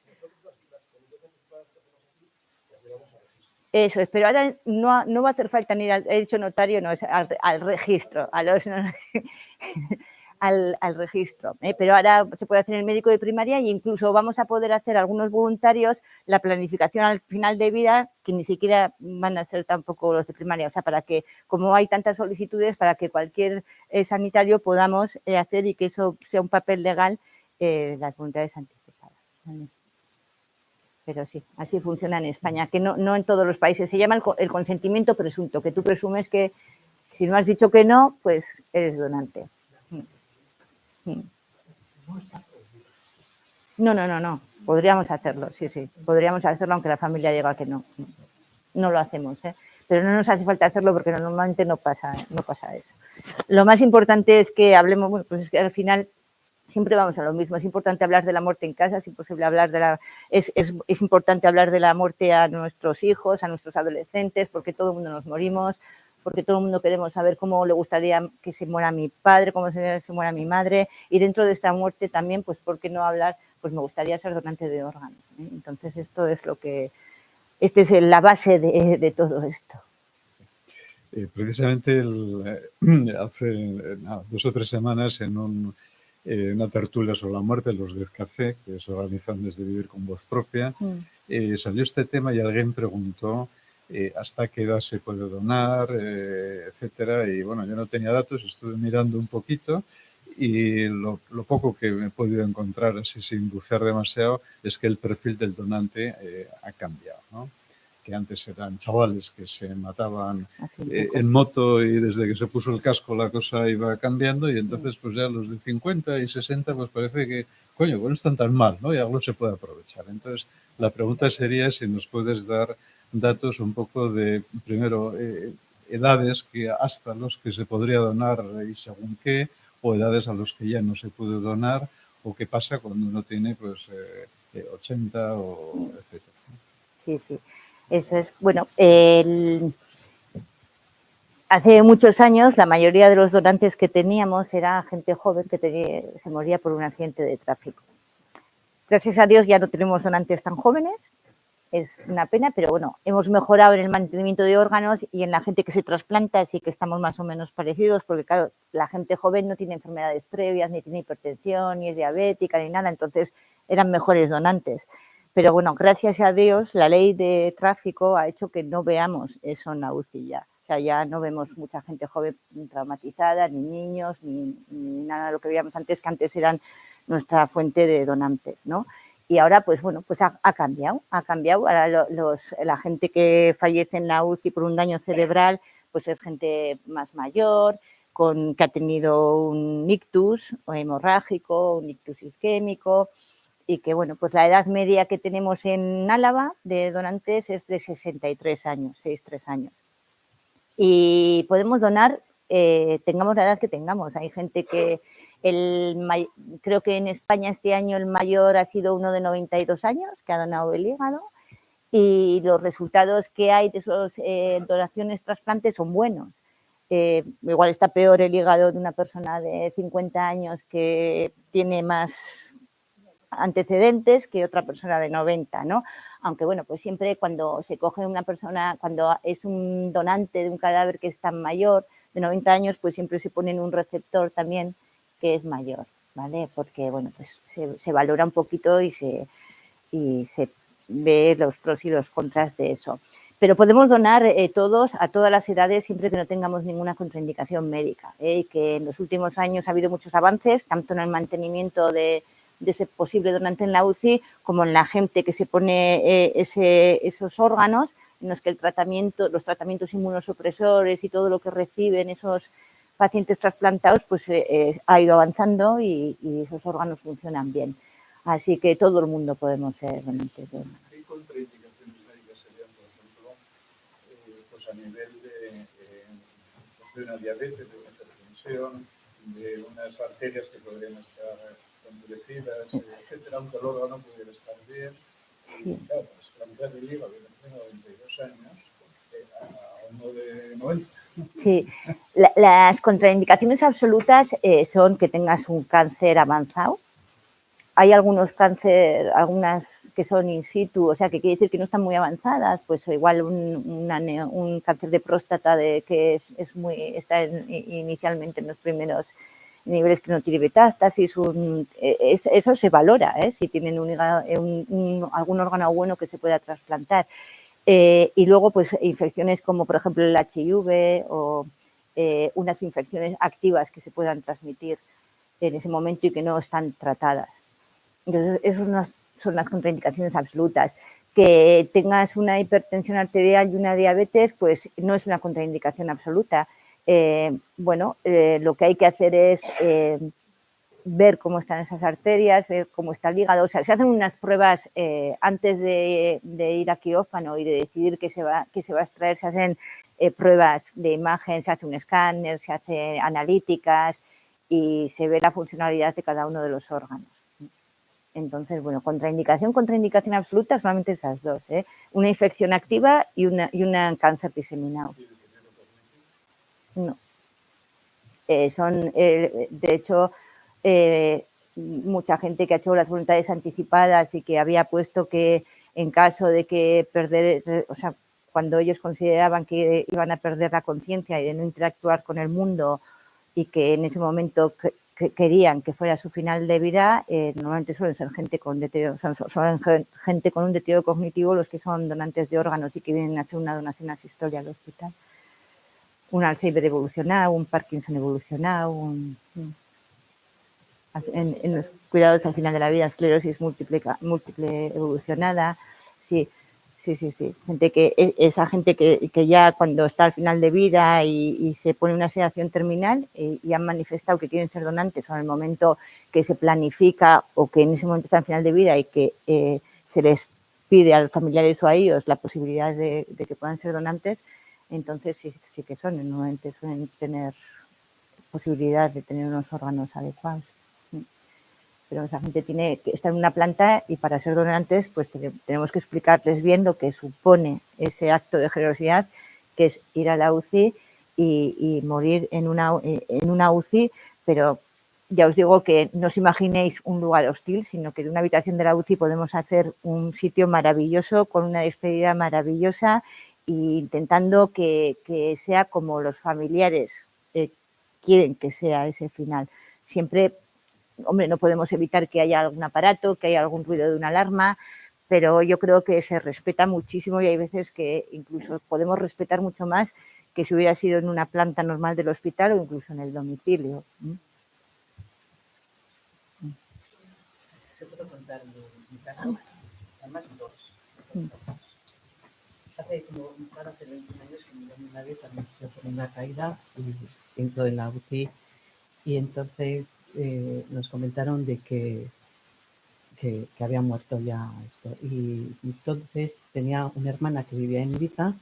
Eso es, pero ahora no va a hacer falta ni he dicho notario, no, es al registro, al registro. Pero ahora se puede hacer el médico de primaria e incluso vamos a poder hacer algunos voluntarios la planificación al final de vida, que ni siquiera van a ser tampoco los de primaria. O sea, para que, como hay tantas solicitudes, para que cualquier sanitario podamos hacer y que eso sea un papel legal, las voluntades anticipadas. ¿Vale? Pero sí, así funciona en España, que no en todos los países. Se llama el consentimiento presunto, que tú presumes que si no has dicho que no, pues eres donante. No. Podríamos hacerlo, sí. Podríamos hacerlo aunque la familia diga que no. No lo hacemos, ¿eh? Pero no nos hace falta hacerlo porque normalmente no pasa eso. Lo más importante es que hablemos, bueno, pues es que al final, siempre vamos a lo mismo. Es importante hablar de la muerte en casa, es imposible hablar es importante hablar de la muerte a nuestros hijos, a nuestros adolescentes, porque todo el mundo nos morimos, porque todo el mundo queremos saber cómo le gustaría que se muera mi padre, cómo se muera mi madre, y dentro de esta muerte también, pues, ¿por qué no hablar? Pues me gustaría ser donante de órganos, ¿eh? Entonces, esta es la base de todo esto. Precisamente hace 2 o 3 semanas en una tertulia sobre la muerte, los 10 Café, que se organizan desde Vivir con Voz Propia, salió este tema y alguien preguntó hasta qué edad se puede donar, etcétera. Y bueno, yo no tenía datos, estuve mirando un poquito y lo poco que me he podido encontrar, así sin bucear demasiado, es que el perfil del donante ha cambiado, ¿no? Que antes eran chavales que se mataban en moto y desde que se puso el casco la cosa iba cambiando y entonces pues ya los de 50 y 60 pues parece que, coño, pues no están tan mal, ¿no? Y algo se puede aprovechar. Entonces la pregunta sería si nos puedes dar datos un poco de, primero, edades que hasta los que se podría donar y según qué, o edades a los que ya no se puede donar, o qué pasa cuando uno tiene pues 80 o etcétera. Sí, sí. Eso es, bueno, hace muchos años la mayoría de los donantes que teníamos era gente joven que se moría por un accidente de tráfico. Gracias a Dios ya no tenemos donantes tan jóvenes, es una pena, pero bueno, hemos mejorado en el mantenimiento de órganos y en la gente que se trasplanta sí que estamos más o menos parecidos, porque claro, la gente joven no tiene enfermedades previas, ni tiene hipertensión, ni es diabética, ni nada, entonces eran mejores donantes. Pero bueno, gracias a Dios, la ley de tráfico ha hecho que no veamos eso en la UCI ya. O sea, ya no vemos mucha gente joven traumatizada, ni niños, ni nada de lo que veíamos antes, que antes eran nuestra fuente de donantes, ¿no? Y ahora, pues bueno, pues ha cambiado. Ahora la gente que fallece en la UCI por un daño cerebral, pues es gente más mayor, que ha tenido un ictus o hemorrágico, un ictus isquémico, y que, bueno, pues la edad media que tenemos en Álava de donantes es de 63 años. Y podemos donar, tengamos la edad que tengamos. Hay gente que, creo que en España este año el mayor ha sido uno de 92 años, que ha donado el hígado, y los resultados que hay de esas donaciones trasplantes son buenos. Igual está peor el hígado de una persona de 50 años que tiene más antecedentes que otra persona de 90, ¿no? Aunque bueno, pues siempre cuando se coge una persona, cuando es un donante de un cadáver que es tan mayor, de 90 años, pues siempre se pone en un receptor también que es mayor, ¿vale? Porque bueno, pues se valora un poquito y se ve los pros y los contras de eso. Pero podemos donar todos, a todas las edades, siempre que no tengamos ninguna contraindicación médica, y que en los últimos años ha habido muchos avances, tanto en el mantenimiento de ese posible donante en la UCI, como en la gente que se pone esos órganos, en los que los tratamientos inmunosupresores y todo lo que reciben esos pacientes trasplantados, pues ha ido avanzando y esos órganos funcionan bien. Así que todo el mundo podemos ser donantes de órganos. ¿Qué contraindicaciones médicas serían, por ejemplo, pues a nivel de una diabetes, de una hipertensión, de unas arterias que podrían estar endurecidas, etcétera, aunque el órgano pudiera estar bien? Y claro, trasplantar el hígado de 92 años a uno de 90. Sí, las contraindicaciones absolutas son que tengas un cáncer avanzado. Hay algunas que son in situ, o sea, que quiere decir que no están muy avanzadas, pues igual un cáncer de próstata que está inicialmente en los primeros niveles, que no tiene metástasis, eso se valora, si tienen algún órgano bueno que se pueda trasplantar. Y luego, pues, infecciones como, por ejemplo, el HIV o unas infecciones activas que se puedan transmitir en ese momento y que no están tratadas. Entonces, esas son las contraindicaciones absolutas. Que tengas una hipertensión arterial y una diabetes, pues no es una contraindicación absoluta. Lo que hay que hacer es ver cómo están esas arterias, ver cómo está el hígado. O sea, se hacen unas pruebas antes de ir a quirófano y de decidir qué se va a extraer. Se hacen pruebas de imagen, se hace un escáner, se hacen analíticas y se ve la funcionalidad de cada uno de los órganos. Entonces, bueno, contraindicación absoluta, solamente esas dos, ¿eh? Una infección activa y un cáncer diseminado. No. De hecho, mucha gente que ha hecho las voluntades anticipadas y que había puesto que en caso de que o sea, cuando ellos consideraban que iban a perder la conciencia y de no interactuar con el mundo y que en ese momento querían que fuera su final de vida, normalmente suelen ser gente con deterioro, gente con un deterioro cognitivo los que son donantes de órganos y que vienen a hacer una donación asistolia al hospital. Un Alzheimer evolucionado, un Parkinson evolucionado, en los cuidados al final de la vida, esclerosis múltiple evolucionada, sí. Esa gente que ya cuando está al final de vida y se pone una sedación terminal y han manifestado que quieren ser donantes o en el momento que se planifica o que en ese momento está al final de vida y que se les pide a los familiares o a ellos la posibilidad de que puedan ser donantes, entonces sí que normalmente suelen tener posibilidad de tener unos órganos adecuados. Pero esa gente tiene que estar en una planta y para ser donantes pues tenemos que explicarles bien lo que supone ese acto de generosidad, que es ir a la UCI y morir en una UCI, pero ya os digo que no os imaginéis un lugar hostil, sino que de una habitación de la UCI podemos hacer un sitio maravilloso, con una despedida maravillosa e intentando que sea como los familiares quieren que sea ese final. Siempre, hombre, no podemos evitar que haya algún aparato, que haya algún ruido de una alarma, pero yo creo que se respeta muchísimo y hay veces que incluso podemos respetar mucho más que si hubiera sido en una planta normal del hospital o incluso en el domicilio. Te puedo contar mi caso, además dos. Hace 21 años que mi madre también se fue por una caída y entró en la UCI. Y entonces nos comentaron de que había muerto ya esto. Y entonces tenía una hermana que vivía en Ibiza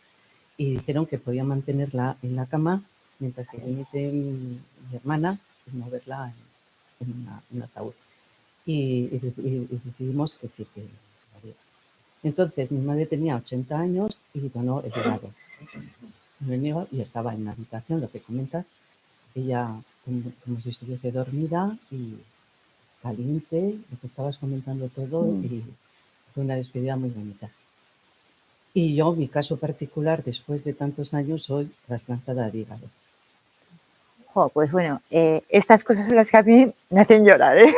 y dijeron que podía mantenerla en la cama mientras que viniese mi hermana y moverla en un ataúd. Y decidimos que sí, que haría. Entonces mi madre tenía 80 años y donó el hígado. Y estaba en la habitación, lo que comentas, ella como si estuviese dormida y caliente, lo que estabas comentando todo, y fue una despedida muy bonita. Y yo, mi caso particular, después de tantos años, soy trasplantada de hígado. Pues bueno, estas cosas son las que a mí me hacen llorar, ¿eh?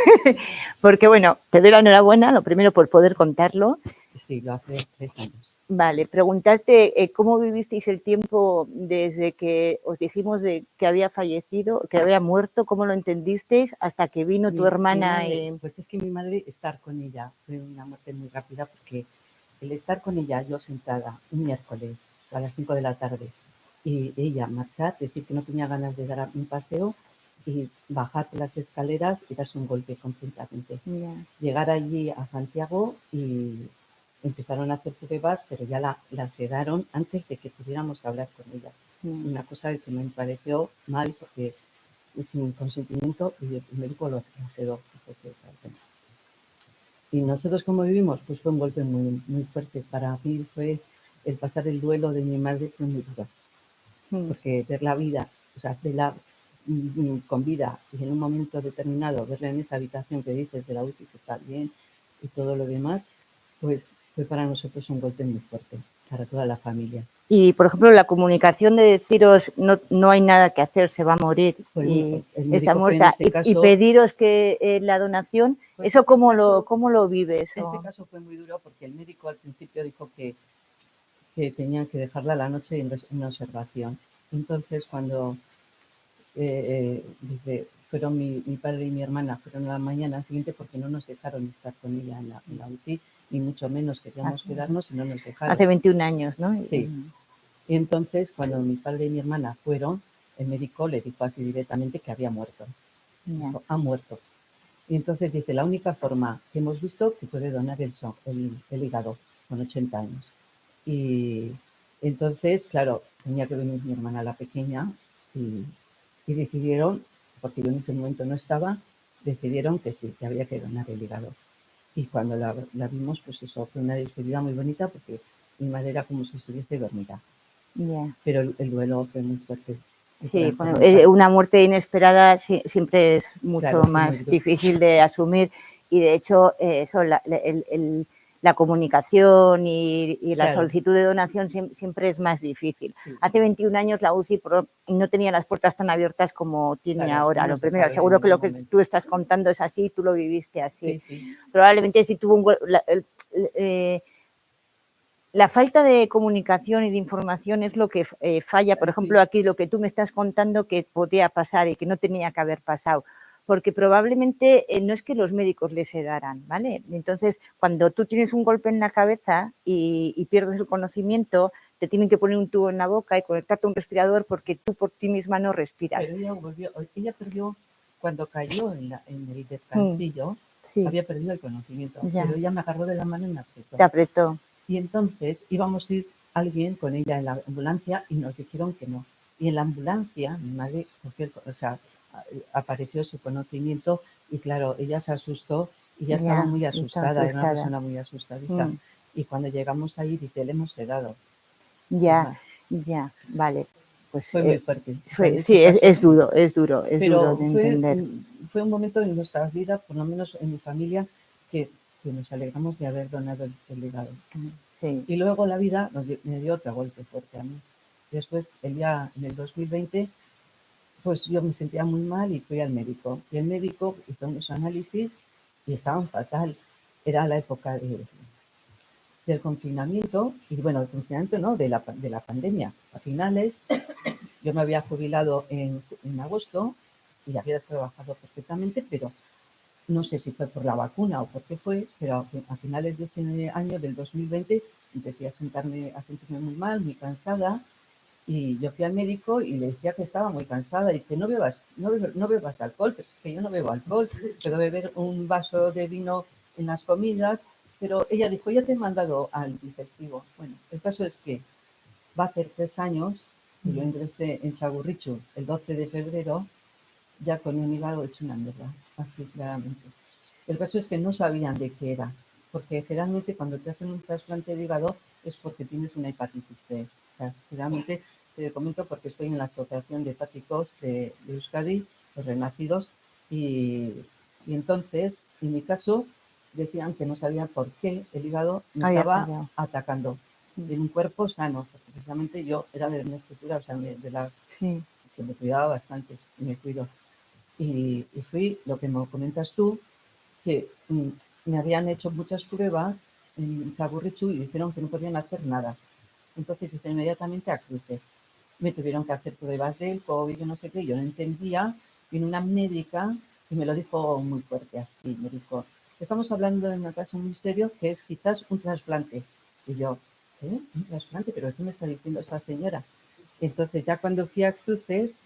Porque bueno, te doy la enhorabuena, lo primero por poder contarlo. Sí, lo hace 3 años. Vale, preguntarte cómo vivisteis el tiempo desde que os dijimos de que había fallecido, que había muerto, cómo lo entendisteis hasta que vino tu hermana. Pues es que mi madre, estar con ella fue una muerte muy rápida porque el estar con ella, yo sentada un miércoles a las 5 de la tarde y ella marchar, decir que no tenía ganas de dar un paseo y bajar las escaleras y darse un golpe completamente. Yeah. Llegar allí a Santiago y empezaron a hacer pruebas, pero ya la sedaron antes de que pudiéramos hablar con ella. Una cosa que me pareció mal porque sin consentimiento y el médico lo sedó. Y nosotros como vivimos, pues fue un golpe muy, muy fuerte. Para mí fue el pasar el duelo de mi madre fue muy duro. Porque ver la vida, o sea, verla con vida y en un momento determinado verla en esa habitación que dices de la UCI que está bien y todo lo demás, pues fue para nosotros un golpe muy fuerte, para toda la familia. Y, por ejemplo, la comunicación de deciros no hay nada que hacer, se va a morir y está muerta, y pediros que la donación, pues ¿eso cómo lo vives? Ese caso fue muy duro porque el médico al principio dijo que tenían que dejarla la noche en observación. Entonces, cuando fueron mi padre y mi hermana, fueron a la mañana siguiente porque no nos dejaron estar con ella en la UCI, ni mucho menos queríamos quedarnos y no nos dejaron. Hace 21 años, ¿no? Sí. Y entonces, cuando mi padre y mi hermana fueron, el médico le dijo así directamente que había muerto. Dijo, ha muerto. Y entonces dice, la única forma que hemos visto que puede donar el hígado con 80 años. Y entonces, claro, tenía que venir mi hermana la pequeña y decidieron porque yo en ese momento no estaba, decidieron que sí, que había que donar el hígado. Y cuando la vimos, pues eso, fue una despedida muy bonita porque mi madre era como si estuviese dormida. Ya. Pero el duelo fue muy fuerte. Y Sí, por bueno, mi parte, una muerte inesperada siempre es mucho claro, fue más muy duro. difícil de asumir y de hecho eso, la comunicación y la Claro. solicitud de donación siempre es más difícil. Sí. Hace 21 años la UCI no tenía las puertas tan abiertas como tiene Claro, ahora. no Lo nos primero, dejaron seguro en que lo ningún que momento. tú estás contando es así, tú lo viviste así. Sí, sí. Probablemente si tuvo la falta de comunicación y de información es lo que falla. Por ejemplo, aquí lo que tú me estás contando que podía pasar y que no tenía que haber pasado, porque probablemente no es que los médicos les sedaran, ¿vale? Entonces, cuando tú tienes un golpe en la cabeza y pierdes el conocimiento, te tienen que poner un tubo en la boca y conectarte a un respirador porque tú por ti misma no respiras. Pero ella perdió, cuando cayó en el descansillo, Sí. había perdido el conocimiento, Ya. pero ella me agarró de la mano y me apretó. Te apretó. Y entonces íbamos a ir alguien con ella en la ambulancia y nos dijeron que no. Y en la ambulancia mi madre apareció su conocimiento y claro, ella se asustó y ya estaba muy asustada, era una persona muy asustadiza. Y cuando llegamos ahí dice, le hemos sedado. Ya, ya, vale. Pues fue muy fuerte. Sí, es duro Pero de entender. fue un momento en nuestras vidas, por lo menos en mi familia, que nos alegramos de haber donado el hígado. Sí. Y luego la vida me dio otro golpe fuerte a mí. Después, en el 2020, pues yo me sentía muy mal y fui al médico. Y el médico hizo unos análisis y estaban fatal. Era la época del confinamiento, y bueno, del confinamiento no, de la pandemia. A finales, yo me había jubilado en agosto y había trabajado perfectamente, pero no sé si fue por la vacuna o por qué fue, pero a finales de ese año, del 2020, empecé a sentirme muy mal, muy cansada, y yo fui al médico y le decía que estaba muy cansada, y dice, no bebas alcohol, pero es que yo no bebo alcohol, puedo beber un vaso de vino en las comidas, pero ella dijo, ya te he mandado al digestivo. Bueno, el caso es que va a hacer 3 años que yo ingresé en Txagorritxu el 12 de febrero, ya con un hígado hecho una mierda, así claramente. El caso es que no sabían de qué era, porque generalmente cuando te hacen un trasplante de hígado es porque tienes una hepatitis C. O sea, generalmente te comento porque estoy en la Asociación de Hepáticos de Euskadi, los renacidos, y entonces, en mi caso, decían que no sabían por qué el hígado me estaba atacando en un cuerpo sano, porque precisamente yo era de una escritura, o sea, de las que me cuidaba bastante y me cuido. Y fui, lo que me comentas tú, que me habían hecho muchas pruebas en Txagorritxu y dijeron que no podían hacer nada. Entonces hice inmediatamente a cruces. Me tuvieron que hacer pruebas del COVID, no sé qué, yo no entendía. Vino una médica y me lo dijo muy fuerte así, me dijo, estamos hablando de un caso muy serio que es quizás un trasplante. Y yo, ¿qué? ¿Un trasplante? ¿Pero qué me está diciendo esta señora? Entonces ya cuando fui a cruces,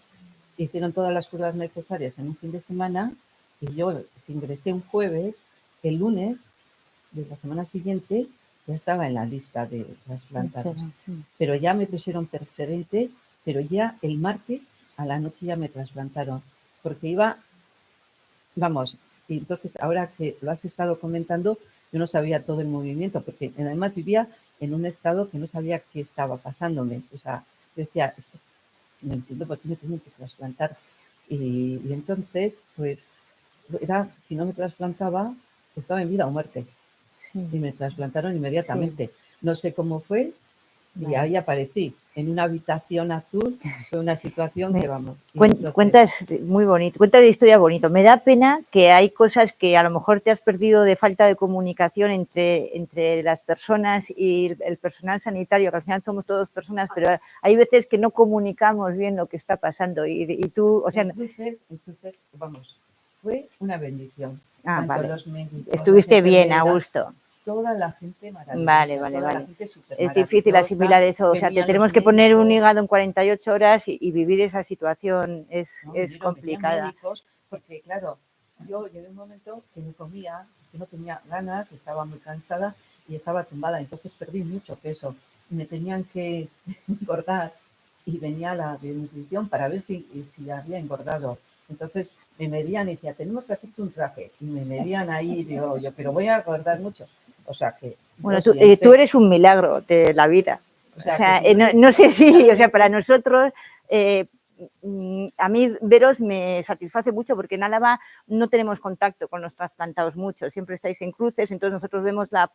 hicieron todas las pruebas necesarias en un fin de semana y yo ingresé un jueves, el lunes de la semana siguiente ya estaba en la lista de trasplantados. Pero ya me pusieron preferente, pero ya el martes a la noche ya me trasplantaron, porque iba, vamos, y entonces ahora que lo has estado comentando, yo no sabía todo el movimiento, porque además vivía en un estado que no sabía qué estaba pasándome. O sea, decía, esto no entiendo por qué me tienen que trasplantar. Y entonces, pues, si no me trasplantaba, estaba en vida o muerte. Y me trasplantaron inmediatamente. No sé cómo fue, y ahí aparecí, en una habitación azul. Fue una situación que vamos. Cuentas muy bonito, cuentas de historia bonito. Me da pena que hay cosas que a lo mejor te has perdido de falta de comunicación entre las personas y el personal sanitario, que al final somos todos personas, pero hay veces que no comunicamos bien lo que está pasando. Y tú, o sea. Entonces, vamos, fue una bendición. Vale. Los médicos, estuviste bien, a gusto. Toda la gente maravillosa. Vale. Es difícil asimilar eso. O sea, te tenemos que poner un hígado en 48 horas y vivir esa situación es complicada. Médicos, porque claro, yo llegué a un momento que me comía, que no tenía ganas, estaba muy cansada y estaba tumbada. Entonces perdí mucho peso. Me tenían que engordar y venía la de nutrición para ver si había engordado. Entonces me medían y decía, tenemos que hacerte un traje. Y me medían ahí, digo yo, pero voy a acordar mucho. O sea que... Bueno, tú eres un milagro de la vida. O sea, no sé si, o sea, para nosotros, a mí veros me satisface mucho porque en Álava no tenemos contacto con los trasplantados mucho, siempre estáis en cruces, entonces nosotros vemos la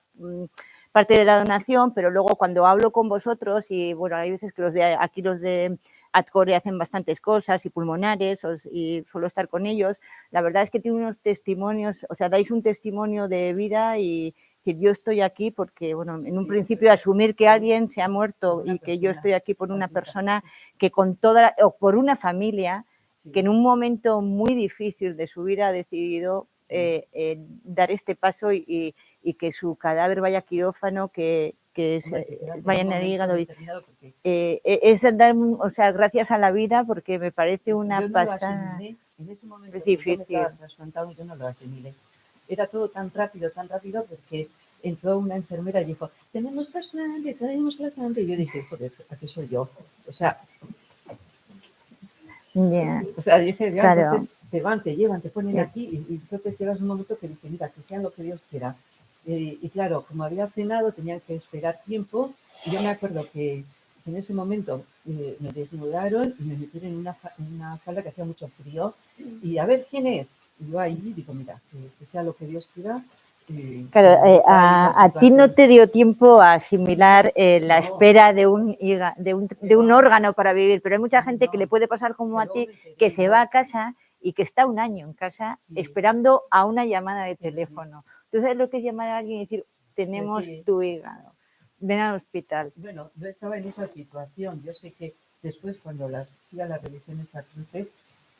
parte de la donación, pero luego cuando hablo con vosotros, y bueno, hay veces que aquí los de Adcore hacen bastantes cosas y pulmonares y suelo estar con ellos, la verdad es que tienen unos testimonios, o sea, dais un testimonio de vida y decir, yo estoy aquí porque, bueno, en un principio asumir que alguien se ha muerto y que yo estoy aquí por una persona que con toda, o por una familia que en un momento muy difícil de su vida ha decidido dar este paso y que su cadáver vaya a quirófano, que vaya en el hígado. Es dar, o sea, gracias a la vida porque me parece una pasada. En ese momento, es difícil. Yo me estaba trasplantado, yo no lo asimilé. Era todo tan rápido, porque entró una enfermera y dijo, tenemos trasplante. Y yo dije, joder, ¿a qué soy yo? O sea, dije, ya, claro. Entonces te van, te llevan, te ponen aquí y entonces llegas un momento que dice, mira, que sea lo que Dios quiera. Y claro, como había cenado, tenían que esperar tiempo y yo me acuerdo que en ese momento me desnudaron y me metieron en una sala que hacía mucho frío y a ver quién es. Y yo ahí digo, mira, que sea lo que Dios quiera. Claro, a ti no te dio tiempo a asimilar la espera de un órgano para vivir, pero hay mucha gente que le puede pasar como a ti, que se va a casa y que está un año en casa esperando a una llamada de teléfono. ¿Tú sabes lo que es llamar a alguien y decir, tenemos tu hígado, ven al hospital? Bueno, yo estaba en esa situación. Yo sé que después, cuando fui a las revisiones a cruces,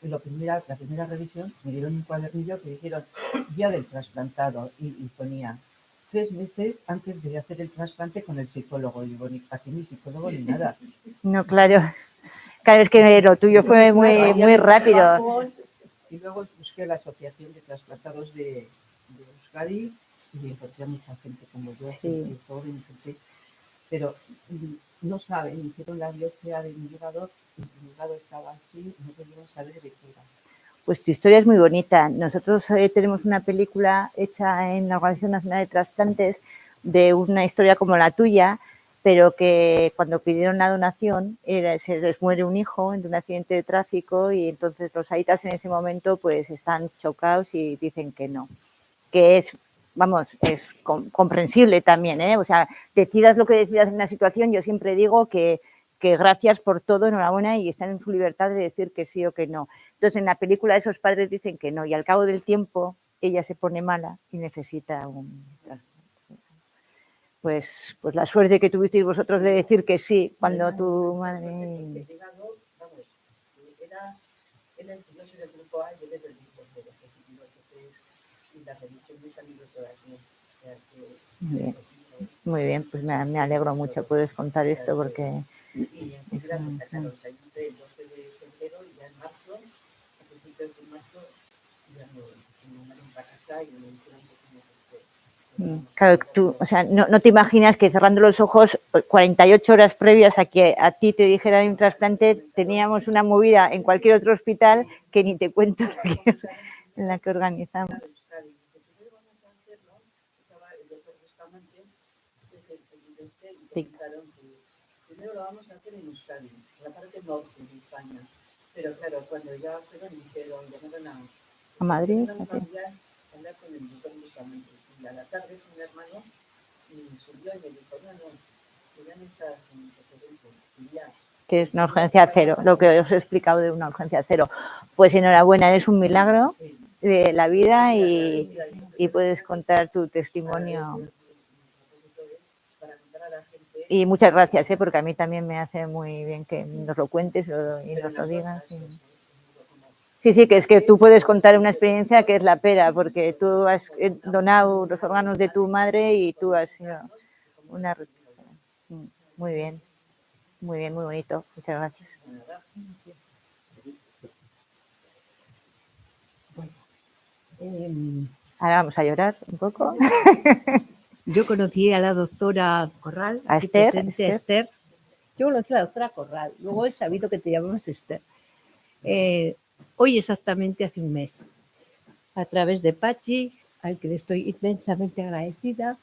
la primera revisión me dieron un cuadernillo que dijeron día del trasplantado y ponía 3 meses antes de hacer el trasplante con el psicólogo. Y digo, ni aquí ni psicólogo ni nada. No, claro. Claro, es que lo tuyo fue muy rápido. Y luego busqué la Asociación de Trasplantados de Euskadi y encontré a mucha gente como yo, gente joven, gente, pero no saben, hicieron la biopsia de mi hígado y mi hígado estaba así, no podían saber de qué era. Pues tu historia es muy bonita. Nosotros tenemos una película hecha en la Organización Nacional de Trasplantes de una historia como la tuya, pero que cuando pidieron la donación se les muere un hijo en un accidente de tráfico y entonces los aitas en ese momento pues están chocados y dicen que no, que es, vamos, es comprensible también, ¿eh? O sea, decidas lo que decidas en una situación, yo siempre digo que gracias por todo, enhorabuena, y están en su libertad de decir que sí o que no. Entonces, en la película esos padres dicen que no y al cabo del tiempo ella se pone mala y necesita pues la suerte que tuvisteis vosotros de decir que sí cuando tu madre... Era el yo soy del grupo A y él es del grupo B, y las revisiones han ido todas bien. O sea que... Muy bien, pues me alegro mucho, puedes contar esto porque... Y enseguida me sacaron, el 12 de febrero y ya en marzo, a principios de marzo, ya me mandaron para casa y me dijeron que tenía que... Claro, tú, o sea, no te imaginas que cerrando los ojos 48 horas previas a que a ti te dijeran un trasplante, teníamos una movida en cualquier otro hospital que ni te cuento en la que organizamos. Primero lo vamos a hacer en Euskadi, en la parte norte de España. Pero claro, cuando ya fueron, llamaron a Madrid. Hablar con el doctor Bustamante. Y a la tarde un hermano subió y me dijo, no, que ya no estás en el precedente. Que es una urgencia cero, lo que os he explicado de una urgencia cero. Pues enhorabuena, eres un milagro de la vida y puedes contar tu testimonio. Y muchas gracias, porque a mí también me hace muy bien que nos lo cuentes y nos lo digas. Sí, que es que tú puedes contar una experiencia que es la pera, porque tú has donado los órganos de tu madre y tú has sido una... Muy bien, muy bonito. Muchas gracias. Ahora vamos a llorar un poco. Yo conocí a la doctora Corral, a aquí presente, a Esther. Yo conocí a la doctora Corral, luego he sabido que te llamabas Esther. hoy exactamente hace un mes, a través de Pachi, al que le estoy inmensamente agradecida.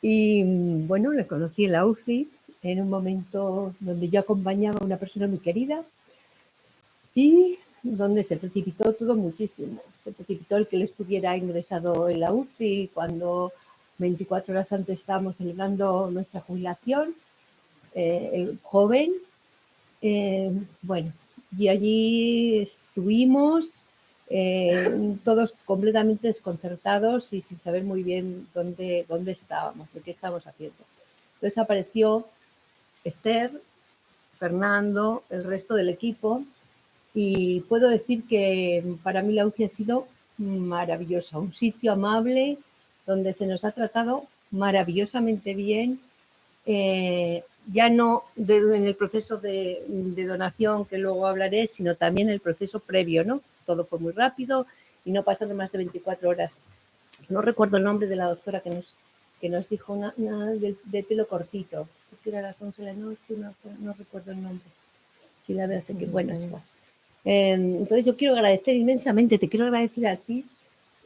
Y bueno, le conocí en la UCI en un momento donde yo acompañaba a una persona muy querida y donde se precipitó todo muchísimo. Se precipitó el que él estuviera ingresado en la UCI cuando 24 horas antes estábamos celebrando nuestra jubilación, el joven. Bueno, y allí estuvimos todos completamente desconcertados y sin saber muy bien dónde estábamos, de qué estábamos haciendo. Entonces apareció Esther, Fernando, el resto del equipo, y puedo decir que para mí la UCI ha sido maravillosa, un sitio amable donde se nos ha tratado maravillosamente bien, ya no en el proceso de donación, que luego hablaré, sino también el proceso previo, ¿no? Todo fue muy rápido y no pasaron más de 24 horas. No recuerdo el nombre de la doctora que nos dijo una de pelo cortito, porque era a las 11 de la noche, no recuerdo el nombre. Sí, la verdad es que, bueno, es igual. Entonces yo quiero agradecer inmensamente, te quiero agradecer a ti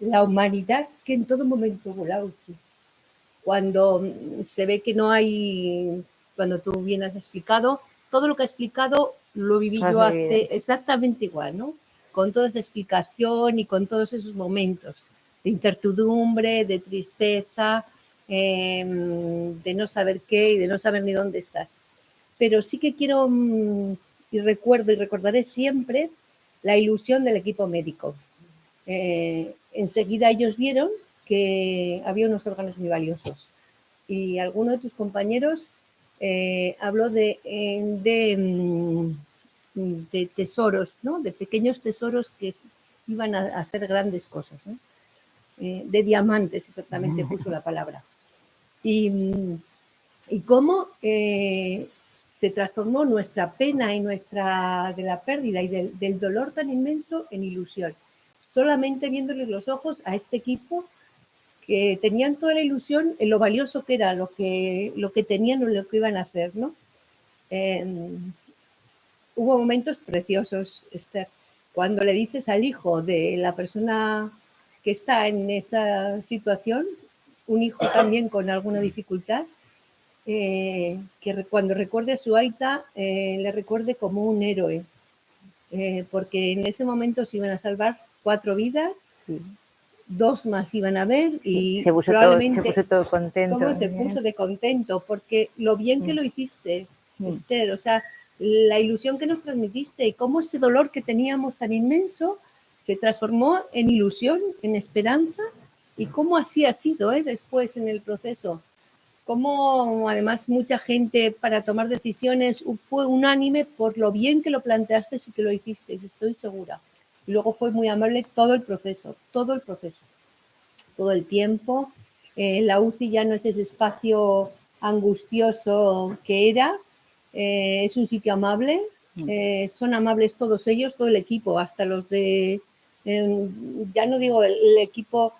la humanidad que en todo momento hubo la UCI. Cuando se ve que no hay, cuando tú bien has explicado, todo lo que has explicado lo viví yo hace exactamente igual, ¿no? Con toda esa explicación y con todos esos momentos de incertidumbre, de tristeza, de no saber qué y de no saber ni dónde estás. Pero sí que quiero y recuerdo y recordaré siempre la ilusión del equipo médico. Enseguida ellos vieron que había unos órganos muy valiosos y alguno de tus compañeros habló de tesoros, ¿no? De pequeños tesoros que iban a hacer grandes cosas, ¿no? De diamantes, exactamente puso la palabra. Y cómo se transformó nuestra pena y de la pérdida y del dolor tan inmenso en ilusión. Solamente viéndoles los ojos a este equipo que tenían toda la ilusión en lo valioso que era, lo que tenían o lo que iban a hacer, ¿no? Hubo momentos preciosos, Esther, cuando le dices al hijo de la persona que está en esa situación, un hijo también con alguna dificultad, que cuando recuerde a su aita, le recuerde como un héroe, porque en ese momento se iban a salvar 4 vidas, 2 más iban a ver y se puso todo contento. ¿Cómo se puso de contento? Porque lo bien que lo hiciste, Esther, o sea, la ilusión que nos transmitiste y cómo ese dolor que teníamos tan inmenso se transformó en ilusión, en esperanza, y cómo así ha sido después en el proceso. Cómo además mucha gente para tomar decisiones fue unánime por lo bien que lo planteaste y que lo hiciste, estoy segura. Y luego fue muy amable todo el proceso, todo el tiempo. La UCI ya no es ese espacio angustioso que era, es un sitio amable, son amables todos ellos, todo el equipo, hasta los de, ya no digo el equipo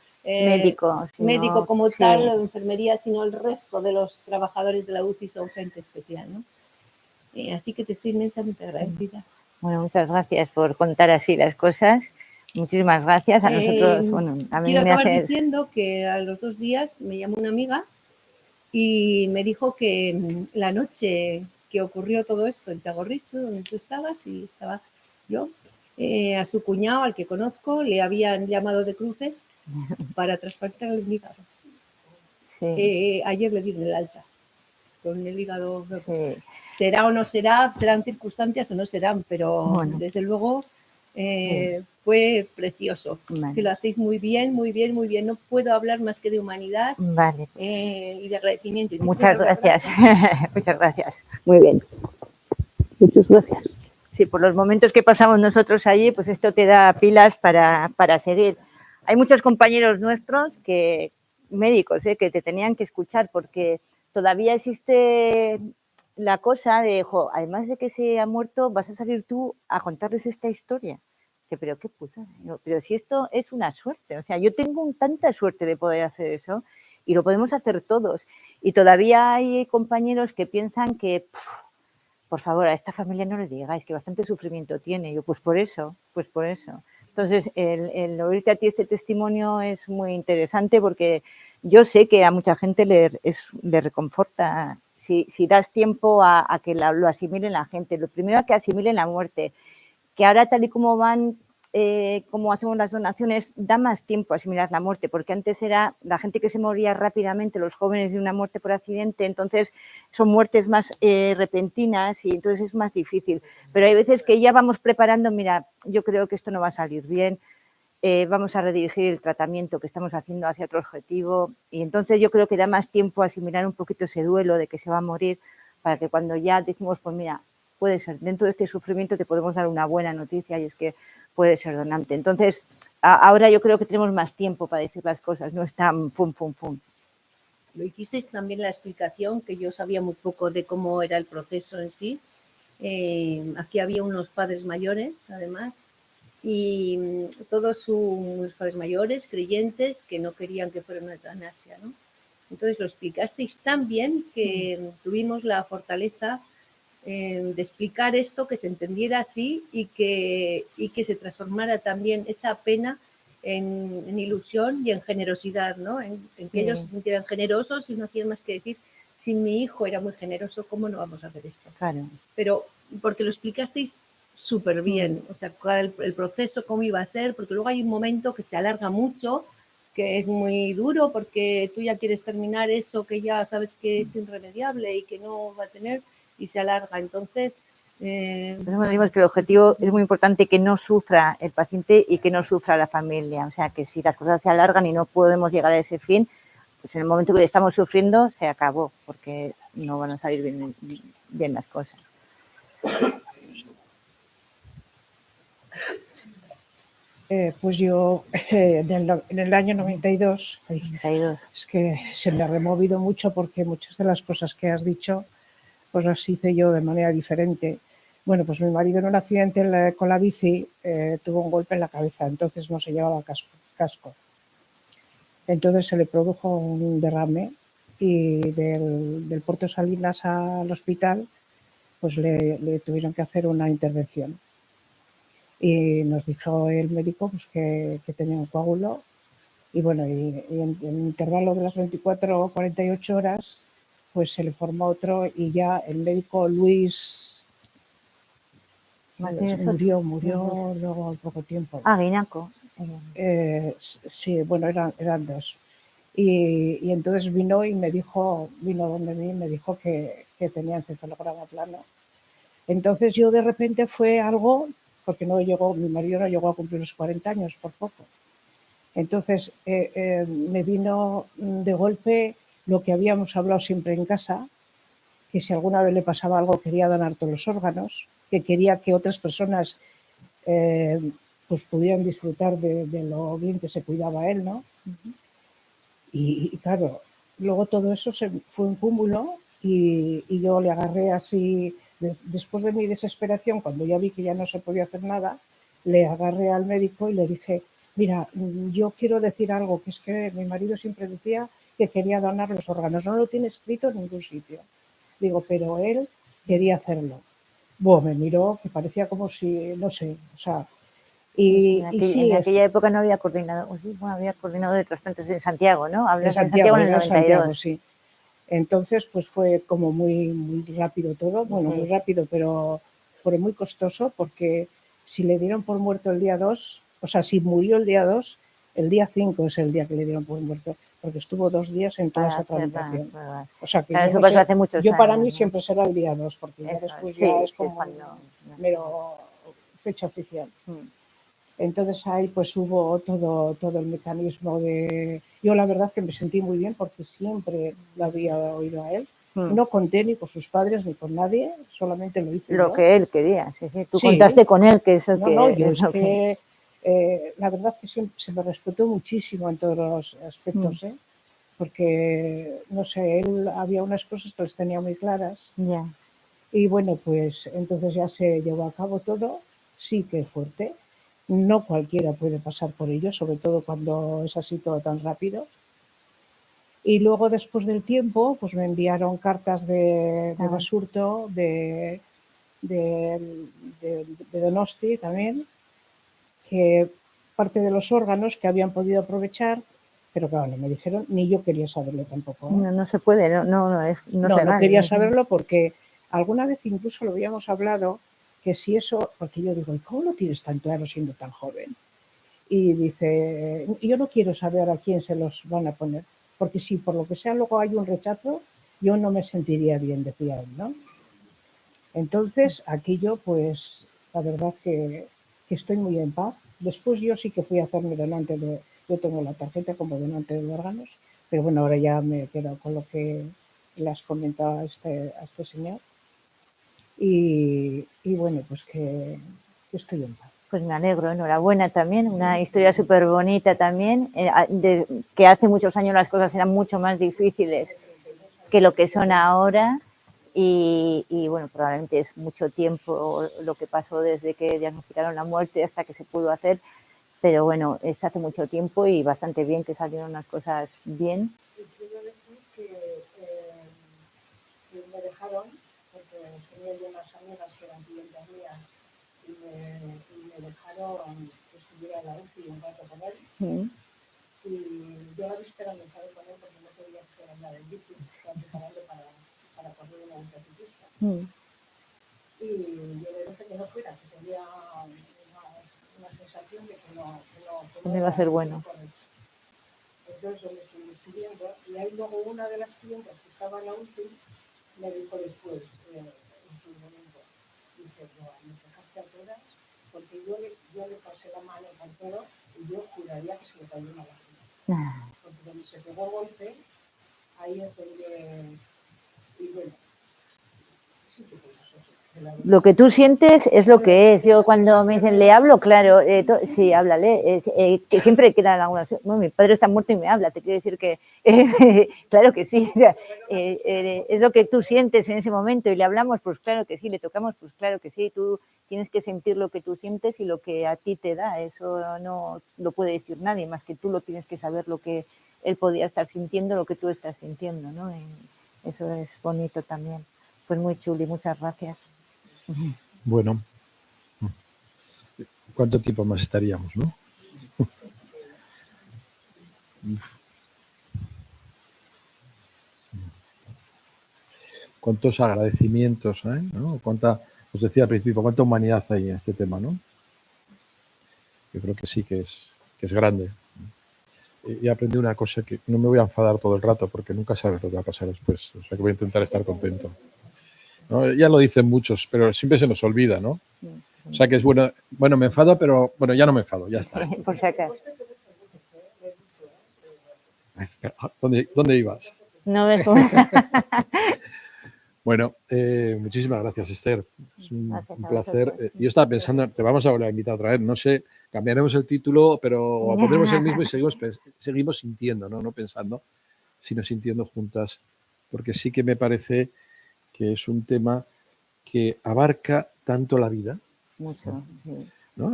médico como tal, la enfermería, sino el resto de los trabajadores de la UCI son gente especial, ¿no? Así que te estoy inmensamente agradecida. Bueno, muchas gracias por contar así las cosas. Muchísimas gracias a nosotros. Bueno, a mí quiero acabar diciendo que a los 2 días me llamó una amiga y me dijo que la noche que ocurrió todo esto en Txagorritxu, donde tú estabas y estaba yo, a su cuñado, al que conozco, le habían llamado de Cruces para trasplantar el hígado. Sí. Ayer le dieron el alta con el hígado. Sí. Será o no será, serán circunstancias o no serán, pero bueno, desde luego fue precioso. Vale. Que lo hacéis muy bien, muy bien, muy bien. No puedo hablar más que de humanidad, vale, pues. Y de agradecimiento. Muchas gracias. Muchas gracias. Muy bien. Muchas gracias. Sí, por los momentos que pasamos nosotros allí, pues esto te da pilas para seguir. Hay muchos compañeros nuestros médicos, que te tenían que escuchar porque todavía existe la cosa de, además de que se ha muerto, vas a salir tú a contarles esta historia. Pero qué puta, pero si esto es una suerte, o sea, yo tengo tanta suerte de poder hacer eso y lo podemos hacer todos. Y todavía hay compañeros que piensan que por favor, a esta familia no le digáis que bastante sufrimiento tiene. Yo, pues por eso, pues por eso. Entonces, el oírte a ti este testimonio es muy interesante porque yo sé que a mucha gente le reconforta si das tiempo a que lo asimilen la gente. Lo primero es que asimilen la muerte, que ahora tal y como van, como hacemos las donaciones, da más tiempo a asimilar la muerte, porque antes era la gente que se moría rápidamente, los jóvenes de una muerte por accidente, entonces son muertes más repentinas y entonces es más difícil. Pero hay veces que ya vamos preparando, mira, yo creo que esto no va a salir bien, vamos a redirigir el tratamiento que estamos haciendo hacia otro objetivo y entonces yo creo que da más tiempo a asimilar un poquito ese duelo de que se va a morir para que cuando ya decimos, pues mira, puede ser, dentro de este sufrimiento te podemos dar una buena noticia y es que puede ser donante. Entonces, ahora yo creo que tenemos más tiempo para decir las cosas, no es tan pum, pum, pum. Lo hicisteis también la explicación, que yo sabía muy poco de cómo era el proceso en sí. Aquí había unos padres mayores, además, y todos unos padres mayores, creyentes, que no querían que fuera una eutanasia, ¿no? Entonces lo explicasteis tan bien que tuvimos la fortaleza de explicar esto, que se entendiera así y que se transformara también esa pena en ilusión y en generosidad, ¿no? En que ellos se sintieran generosos y no hacían más que decir, si mi hijo era muy generoso, ¿cómo no vamos a hacer esto? Claro. Pero porque lo explicasteis súper bien, o sea, el proceso, cómo iba a ser, porque luego hay un momento que se alarga mucho, que es muy duro porque tú ya quieres terminar eso que ya sabes que es irremediable y que no va a tener y se alarga. Entonces, decimos que el objetivo es muy importante que no sufra el paciente y que no sufra la familia. O sea, que si las cosas se alargan y no podemos llegar a ese fin, pues en el momento que estamos sufriendo se acabó, porque no van a salir bien las cosas. Pues yo en el año 92, 92. es que se me ha removido mucho porque muchas de las cosas que has dicho pues las hice yo de manera diferente. Bueno, pues mi marido en un accidente con la bici tuvo un golpe en la cabeza, entonces no se llevaba casco. Entonces se le produjo un derrame y del Puerto Salinas al hospital pues le tuvieron que hacer una intervención. Y nos dijo el médico pues, que tenía un coágulo y bueno, y en el intervalo de las 24 o 48 horas pues se le formó otro y ya el médico Luis murió luego al poco tiempo. Ah, Guinaco. Sí, bueno, eran dos. Y entonces vino donde mí y me dijo que tenía encefalograma plano. Entonces yo de repente fue algo, porque mi marido no llegó a cumplir los 40 años, por poco. Entonces me vino de golpe lo que habíamos hablado siempre en casa, que si alguna vez le pasaba algo quería donar todos los órganos, que quería que otras personas pues pudieran disfrutar de lo bien que se cuidaba él, ¿no? Uh-huh. Y claro, luego todo eso fue un cúmulo y yo le agarré así, después de mi desesperación, cuando ya vi que ya no se podía hacer nada, le agarré al médico y le dije, mira, yo quiero decir algo, que es que mi marido siempre decía que quería donar los órganos, no lo tiene escrito en ningún sitio. Digo, pero él quería hacerlo. Bueno, me miró, que parecía como si, no sé, o sea... En aquella época no había coordinador, bueno, había coordinador de trasplantes en Santiago, ¿no? En Santiago, en el 92. Santiago, sí. Entonces, pues fue como muy rápido todo, bueno, muy rápido, pero fue muy costoso porque si le dieron por muerto el día 2, o sea, si murió el día 2, el día 5 es el día que le dieron por muerto, porque estuvo 2 días en toda esa tramitación. O sea, que claro, yo, hace muchos yo para años, mí ¿no? siempre será el día 2, porque ya después ya es como mero fecha oficial. Entonces ahí pues hubo todo el mecanismo de... Yo la verdad que me sentí muy bien porque siempre lo había oído a él. No conté ni con sus padres ni con nadie, solamente lo hice lo yo. que él quería, sí. Tú contaste con él, que eso la verdad que siempre se me respetó muchísimo en todos los aspectos, porque, no sé, él había unas cosas que les tenía muy claras. Yeah. Y bueno, pues entonces ya se llevó a cabo todo, sí que es fuerte. No cualquiera puede pasar por ello, sobre todo cuando es así todo tan rápido. Y luego, después del tiempo, pues me enviaron cartas de Basurto, de de Donosti también, que parte de los órganos que habían podido aprovechar, pero claro, no me dijeron, ni yo quería saberlo tampoco. No, no se puede, No quería saberlo porque alguna vez incluso lo habíamos hablado, que si eso, porque yo digo, ¿y cómo lo tienes tan claro siendo tan joven? Y dice, yo no quiero saber a quién se los van a poner, porque si por lo que sea luego hay un rechazo, yo no me sentiría bien, decía él, ¿no? Entonces, aquí yo, pues, la verdad que estoy muy en paz. Después yo sí que fui a hacerme donante yo tengo la tarjeta como donante de órganos, pero bueno, ahora ya me quedo con lo que le has comentado a este señor. Y bueno, pues que estoy en paz. Pues me alegro, enhorabuena también, una historia súper bonita también, que hace muchos años las cosas eran mucho más difíciles que lo que son ahora y bueno, probablemente es mucho tiempo lo que pasó desde que diagnosticaron la muerte hasta que se pudo hacer, pero bueno, es hace mucho tiempo y bastante bien que salieron las cosas bien. Y quiero decir que me dejaron, porque tenía yo unas amigas que eran clientes mías y me dejaron que estuviera en la UCI un rato con él. Y yo la víspera me enfadé con él porque no quería hacer andar en bici, estaba preparando para correr una ultrapista. Y yo le dije que no fuera, que tenía una sensación de que no iba a ser bueno. Entonces yo me estuve estudiando y ahí luego una de las clientes que estaba en la UCI me dijo después, en su momento, dice, no, me dejaste a todas porque yo le pasé la mano con todo y yo juraría que se me cayó una lágrima. Porque donde se pegó golpe, ahí es donde, y bueno, sí que fue eso. Lo que tú sientes es lo que es. Yo cuando me dicen, le hablo, claro, sí, háblale, que siempre quedan algunas... Bueno, mi padre está muerto y me habla, te quiero decir que, claro que sí, es lo que tú sientes en ese momento y le hablamos, pues claro que sí, le tocamos, pues claro que sí, tú tienes que sentir lo que tú sientes y lo que a ti te da, eso no lo puede decir nadie, más que tú lo tienes que saber lo que él podía estar sintiendo, lo que tú estás sintiendo, ¿no? Y eso es bonito también. Pues muy chuli, muchas gracias. Bueno, ¿cuánto tiempo más estaríamos, no? Cuántos agradecimientos, ¿no? Os decía al principio, cuánta humanidad hay en este tema, ¿no? Yo creo que sí que es grande. Y aprendí una cosa, que no me voy a enfadar todo el rato porque nunca sabes lo que va a pasar después. O sea, que voy a intentar estar contento, ¿no? Ya lo dicen muchos, pero siempre se nos olvida, ¿no? O sea, que es bueno, me enfado, pero bueno, ya no me enfado, ya está. Por si acaso. ¿Dónde ibas? No me Bueno, muchísimas gracias, Esther. Es un placer. vosotros. Yo estaba pensando, te vamos a volver a invitar otra vez. No sé, cambiaremos el título, pero pondremos el mismo y seguimos sintiendo, ¿no? No pensando, sino sintiendo juntas. Porque sí que me parece que es un tema que abarca tanto la vida. Mucho, sí. ¿No?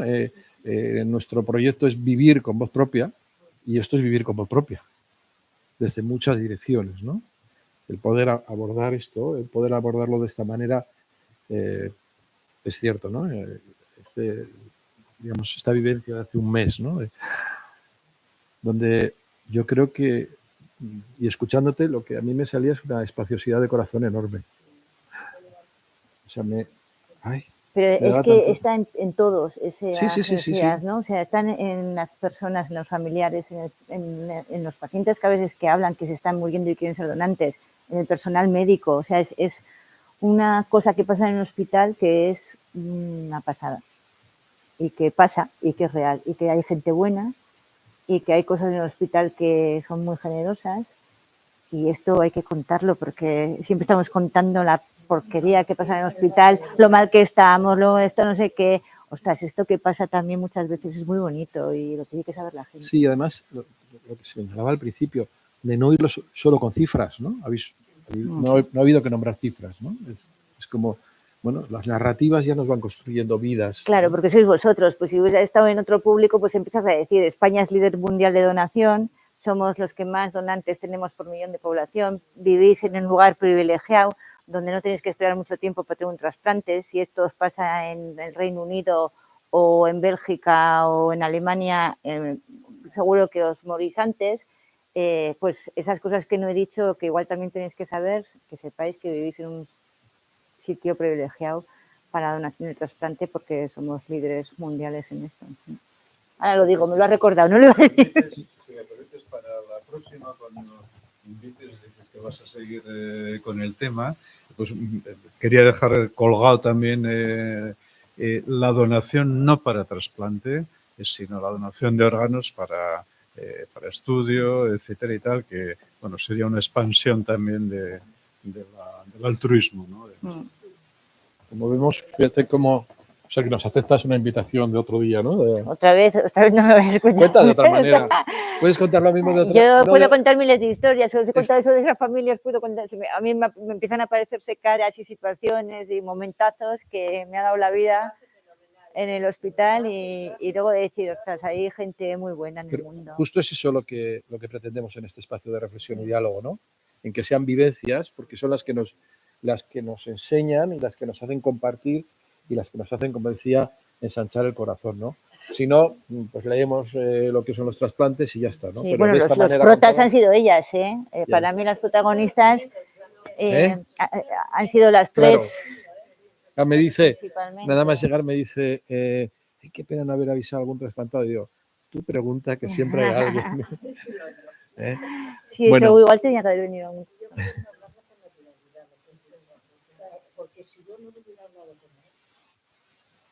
Nuestro proyecto es vivir con voz propia y esto es vivir con voz propia, desde muchas direcciones, ¿no? El poder abordar esto, el poder abordarlo de esta manera, es cierto, ¿no? Digamos, esta vivencia de hace un mes, ¿no? Donde yo creo que, y escuchándote, lo que a mí me salía es una espaciosidad de corazón enorme. O sea, pero es que tanto. Está en todos ese sí. ¿no? O sea, están en las personas, en los familiares, en los pacientes que a veces que hablan que se están muriendo y quieren ser donantes, en el personal médico. O sea, es una cosa que pasa en el hospital que es una pasada. Y que pasa, y que es real, y que hay gente buena, y que hay cosas en el hospital que son muy generosas. Y esto hay que contarlo porque siempre estamos contando la porquería que pasa en el hospital, lo mal que estamos, esto no sé qué. Ostras, esto que pasa también muchas veces es muy bonito y lo tiene que saber la gente. Sí, además, lo que se mencionaba al principio, de no irlo solo con cifras, ¿no? No ha habido que nombrar cifras, ¿no? Es como, bueno, las narrativas ya nos van construyendo vidas. Claro, porque sois vosotros. Pues si hubiera estado en otro público, pues empiezas a decir, España es líder mundial de donación, somos los que más donantes tenemos por millón de población, vivís en un lugar privilegiado. donde no tenéis que esperar mucho tiempo para tener un trasplante. Si esto os pasa en el Reino Unido o en Bélgica o en Alemania, seguro que os morís antes. Pues esas cosas que no he dicho, que igual también tenéis que saber, que sepáis que vivís en un sitio privilegiado para la donación de trasplante, porque somos líderes mundiales en esto. Ahora lo digo, me lo ha recordado, no lo iba a decir. Si me permites, para la próxima, cuando nos invites, dices que vas a seguir con el tema, pues quería dejar colgado también la donación no para trasplante, sino la donación de órganos para estudio, etcétera y tal, que bueno, sería una expansión también del altruismo, ¿no? Como vemos, fíjate cómo, o sea, que nos aceptas una invitación de otro día, ¿no? Otra vez no me habéis escuchado. Cuenta de otra manera. ¿Puedes contar lo mismo de otra manera? Yo puedo contar miles de historias, os he contado eso de esas familias, puedo contar, a mí me empiezan a aparecerse caras y situaciones y momentazos que me ha dado la vida en el hospital y luego de decir, ostras, hay gente muy buena en el mundo. Justo es eso lo que pretendemos en este espacio de reflexión y diálogo, ¿no? En que sean vivencias, porque son las que nos enseñan y las que nos hacen compartir y las que nos hacen, como decía, ensanchar el corazón, ¿no? Si no, pues leemos lo que son los trasplantes y ya está, ¿no? Sí, pero bueno, de esta los manera protas han sido ellas, ¿eh? Para mí las protagonistas han sido las tres. Claro. Me dice, nada más llegar me dice, qué pena no haber avisado a algún trasplantado. Y digo, tú pregunta que siempre hay alguien. Sí, bueno. Eso igual tenía que haber venido a un... Porque si yo no hubiera hablado con él,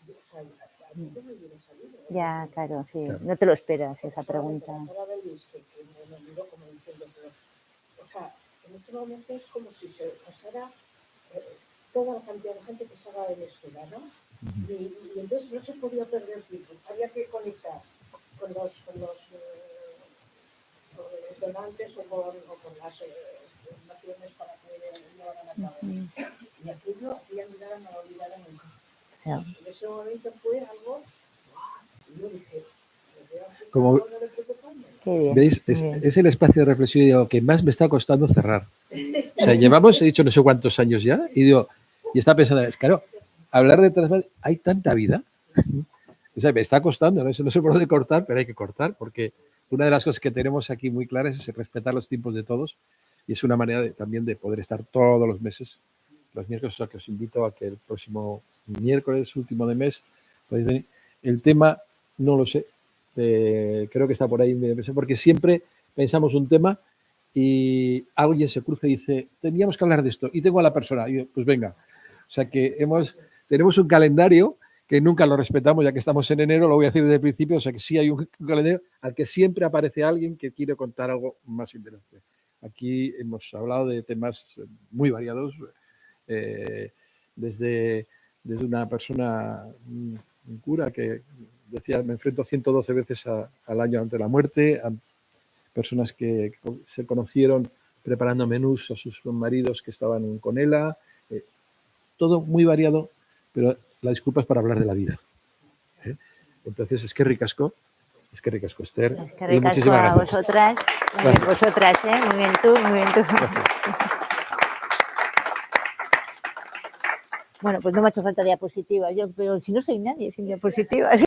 o sea, a mí no me hubiera salido. Ya, claro, sí. Claro. No te lo esperas esa pregunta. O sea, en este momento es como si se pasara toda la cantidad de gente que estaba en espera, ¿no? Y entonces no se podía perder tiempo. Había que conectar con los donantes o con las fundaciones para que llevaran a cabo. Y aquello, aquella mirada no la olvidara nunca. Yeah. En ese momento fue algo, y yo dije, como veis, es el espacio de reflexión y digo, que más me está costando cerrar. O sea, llevamos, he dicho, no sé cuántos años ya, y digo, y está pensando, es claro, hablar de trasplante, hay tanta vida. O sea, me está costando, no sé por dónde cortar, pero hay que cortar, porque una de las cosas que tenemos aquí muy claras es respetar los tiempos de todos, y es una manera también de poder estar todos los meses, los miércoles, o sea, que os invito a que el próximo miércoles, último de mes, podéis venir. El tema, no lo sé, creo que está por ahí, porque siempre pensamos un tema y alguien se cruza y dice, teníamos que hablar de esto, y tengo a la persona, y digo, pues venga. O sea, que tenemos un calendario que nunca lo respetamos, ya que estamos en enero, lo voy a decir desde el principio, o sea, que sí hay un calendario al que siempre aparece alguien que quiere contar algo más interesante. Aquí hemos hablado de temas muy variados, desde una persona, un cura que decía, me enfrento 112 veces al año ante la muerte, a personas que se conocieron preparando menús a sus maridos que estaban con ella, todo muy variado, pero la disculpa es para hablar de la vida. Entonces, es que ricasco, Esther. Es que ricasco muchísimas gracias. A vosotras, muy bien, vosotras, muy bien tú, muy bien tú. Gracias. Bueno, pues no me ha hecho falta diapositivas, pero si no soy nadie sin diapositivas.